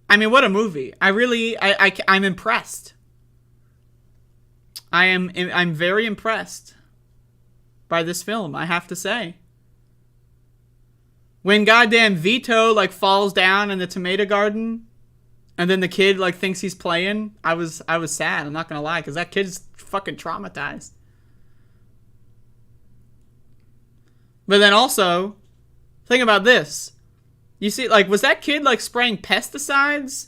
I mean, what a movie. I'm impressed. I'm very impressed by this film, I have to say. When goddamn Vito, like, falls down in the tomato garden, and then the kid, like, thinks he's playing, I was sad, I'm not gonna lie, because that kid's fucking traumatized. But then also, think about this. You see, like, was that kid, like, spraying pesticides?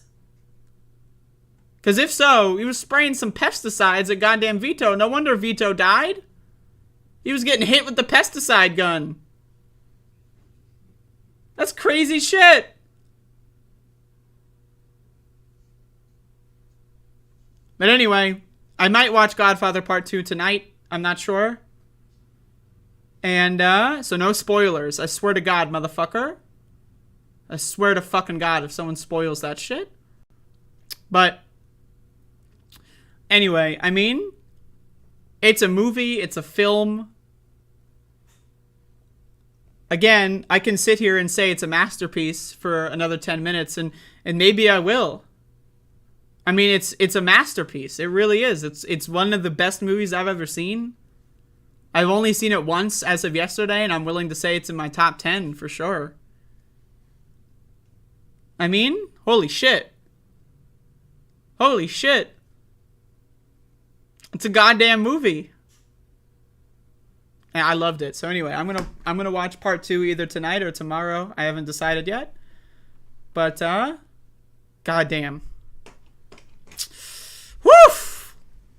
Because if so, he was spraying some pesticides at goddamn Vito. No wonder Vito died. He was getting hit with the pesticide gun. That's crazy shit. But anyway, I might watch Godfather Part 2 tonight. I'm not sure. And, so no spoilers. I swear to God, motherfucker. I swear to fucking God if someone spoils that shit. But anyway, I mean, it's a movie, it's a film. Again, I can sit here and say it's a masterpiece for another 10 minutes, and maybe I will. I mean, it's a masterpiece. It really is. It's one of the best movies I've ever seen. I've only seen it once as of yesterday, and I'm willing to say it's in my top 10 for sure. I mean, holy shit. Holy shit. It's a goddamn movie. And I loved it. So anyway, I'm gonna watch Part 2 either tonight or tomorrow. I haven't decided yet. But goddamn. Woof!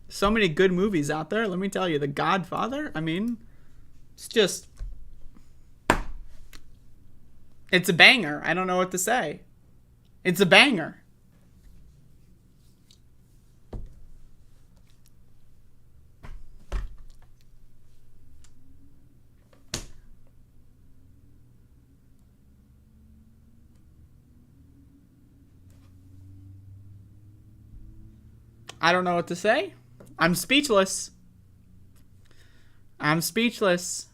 So many good movies out there. Let me tell you, The Godfather, I mean, it's a banger. I don't know what to say. It's a banger. I don't know what to say. I'm speechless. I'm speechless.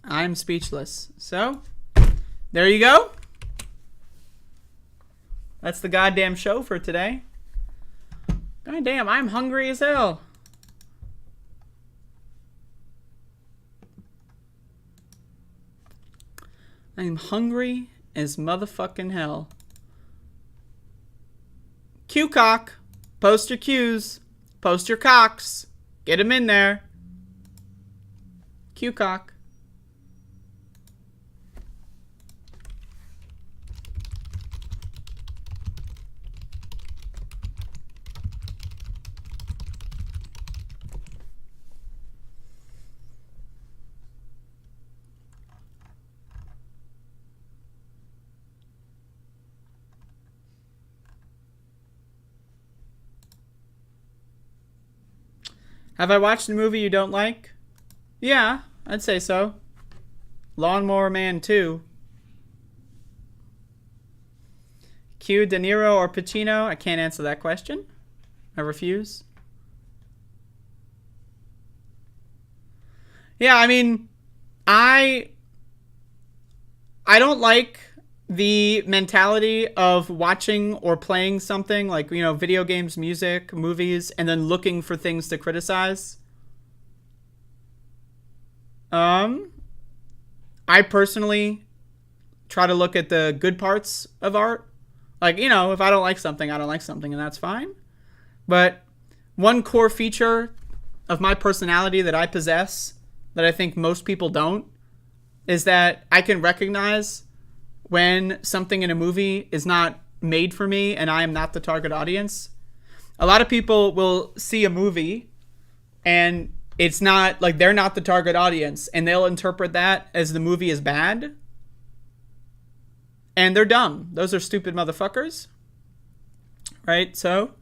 I'm speechless. So, there you go. That's the goddamn show for today. Goddamn, I'm hungry as hell. I'm hungry as motherfucking hell. Q-cock. Post your Q's. Post your cocks. Get them in there. Q-cock. Have I watched a movie you don't like? Yeah, I'd say so. Lawnmower Man 2. Q, De Niro, or Pacino? I can't answer that question. I refuse. Yeah, I mean, I don't like the mentality of watching or playing something like, you know, video games, music, movies, and then looking for things to criticize. I personally try to look at the good parts of art. Like, you know, if I don't like something, I don't like something, and that's fine. But one core feature of my personality that I possess that I think most people don't is that I can recognize when something in a movie is not made for me and I am not the target audience. A lot of people will see a movie and it's not like they're not the target audience and they'll interpret that as the movie is bad. And they're dumb. Those are stupid motherfuckers. Right? So,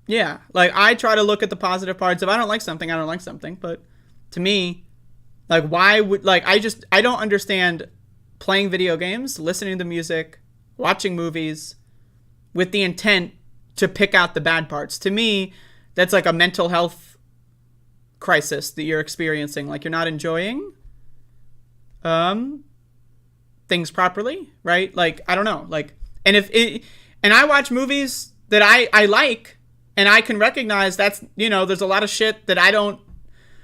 yeah, like I try to look at the positive parts. If I don't like something, I don't like something. But to me, like, why would, like, I don't understand playing video games, listening to music, watching movies with the intent to pick out the bad parts. To me, that's like a mental health crisis that you're experiencing. Like, you're not enjoying things properly, right? Like, I don't know. Like, and and I watch movies that I like, and I can recognize that's, you know, there's a lot of shit that I don't.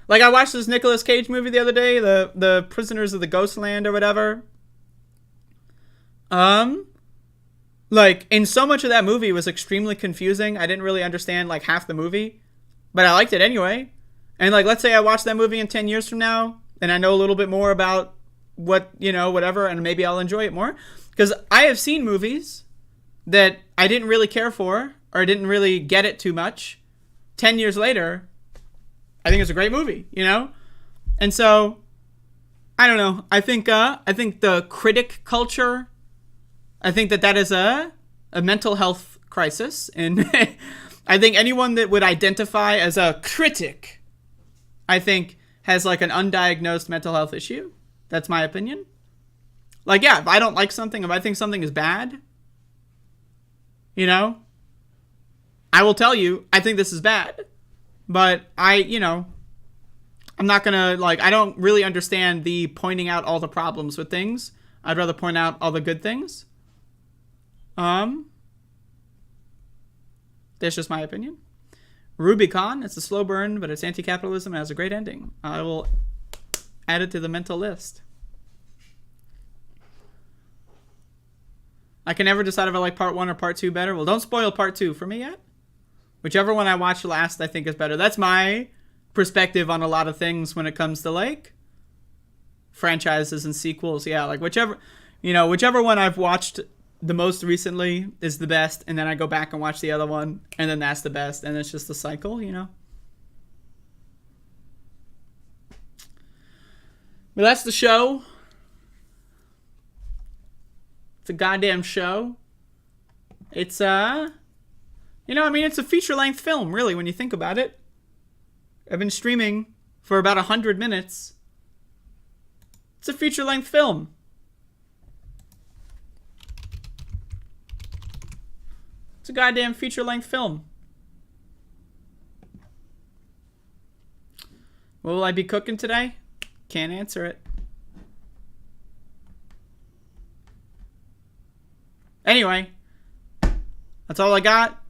Like, I watched this Nicolas Cage movie the other day, the Prisoners of the Ghostland or whatever. Like, and so much of that movie was extremely confusing. I didn't really understand, like, half the movie. But I liked it anyway. And, like, let's say I watch that movie in 10 years from now, and I know a little bit more about what, you know, whatever, and maybe I'll enjoy it more. Because I have seen movies that I didn't really care for, or didn't really get it too much. 10 years later, I think it's a great movie, you know? And so, I don't know. I think the critic culture, I think that is a mental health crisis. And I think anyone that would identify as a critic, I think, has like an undiagnosed mental health issue. That's my opinion. Like, yeah, if I don't like something, if I think something is bad, you know, I will tell you, I think this is bad. But I'm not going to, like, I don't really understand the pointing out all the problems with things. I'd rather point out all the good things. That's just my opinion. Rubicon, it's a slow burn, but it's anti-capitalism and has a great ending. I will add it to the mental list. I can never decide if I like part 1 or part 2 better. Well, don't spoil part 2 for me yet. Whichever one I watched last, I think is better. That's my perspective on a lot of things when it comes to, like, franchises and sequels. Yeah, like, whichever one I've watched the most recently is the best, and then I go back and watch the other one, and then that's the best, and it's just a cycle, you know? But that's the show. It's a goddamn show. It's, it's a feature-length film, really, when you think about it. I've been streaming for about 100 minutes. It's a feature-length film. It's a goddamn feature-length film. What will I be cooking today? Can't answer it. Anyway, that's all I got.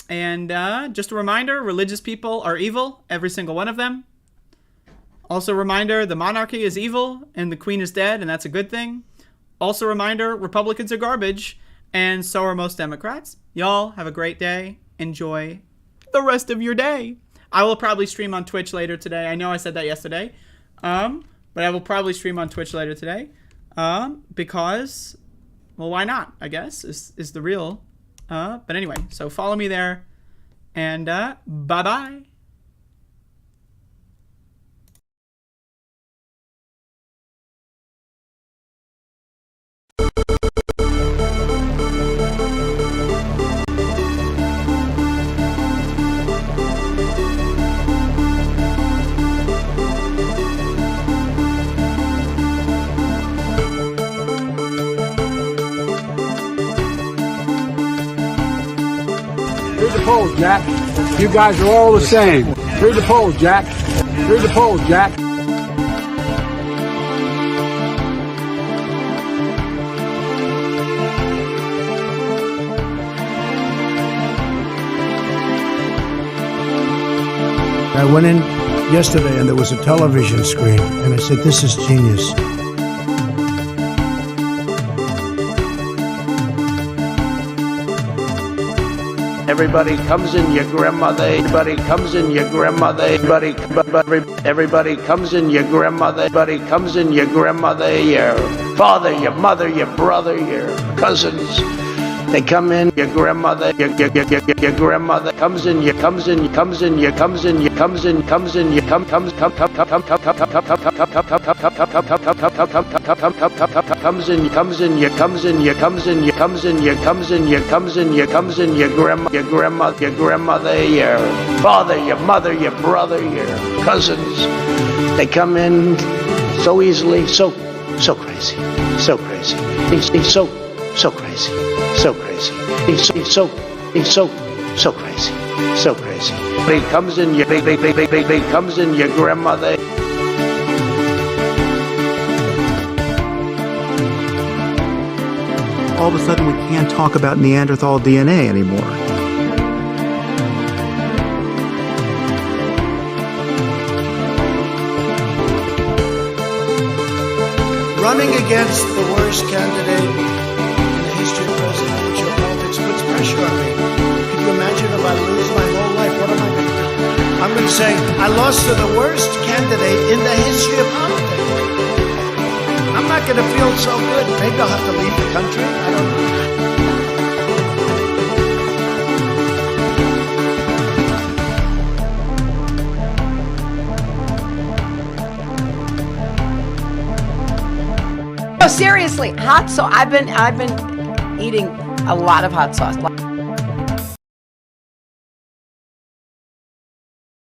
And just a reminder, religious people are evil, every single one of them. Also a reminder, the monarchy is evil and the queen is dead, and that's a good thing. Also a reminder, Republicans are garbage, and so are most Democrats. Y'all have a great day. Enjoy the rest of your day. I will probably stream on Twitch later today. I know I said that yesterday. But I will probably stream on Twitch later today. Because, well, why not, I guess, is the real. But anyway, so follow me there. And bye-bye. Read the polls, Jack. You guys are all the same. Read the polls, Jack. Read the polls, Jack. I went in yesterday and there was a television screen, and I said, this is genius. Everybody comes in your grandmother. Everybody comes in your grandmother. Everybody comes in your grandmother. Everybody comes in your grandmother, your father, your mother, your brother, your cousins. They come in your grandmother. Your grandmother comes in. You comes in. You comes in. You comes in. You comes in. Comes in. You comes in. You comes in. You comes in. You comes in. You comes in. You comes in. You comes in. You comes in. You comes in. Your grandmother, your father, your mother, your brother, your cousins. They come in so easily, so crazy, so crazy. He's so crazy, so crazy. He's so crazy, so crazy. He comes in your comes in your grandmother. All of a sudden we can't talk about Neanderthal DNA anymore. Running against the worst candidate in the history of presidential politics puts pressure on me. Can you imagine if I lose my whole life? What am I going to do? I'm going to say, I lost to the worst candidate in the history of politics. I'm not going to feel so good. Maybe I'll have to leave the country. I don't know. No, seriously, hot sauce. I've been eating a lot of hot sauce.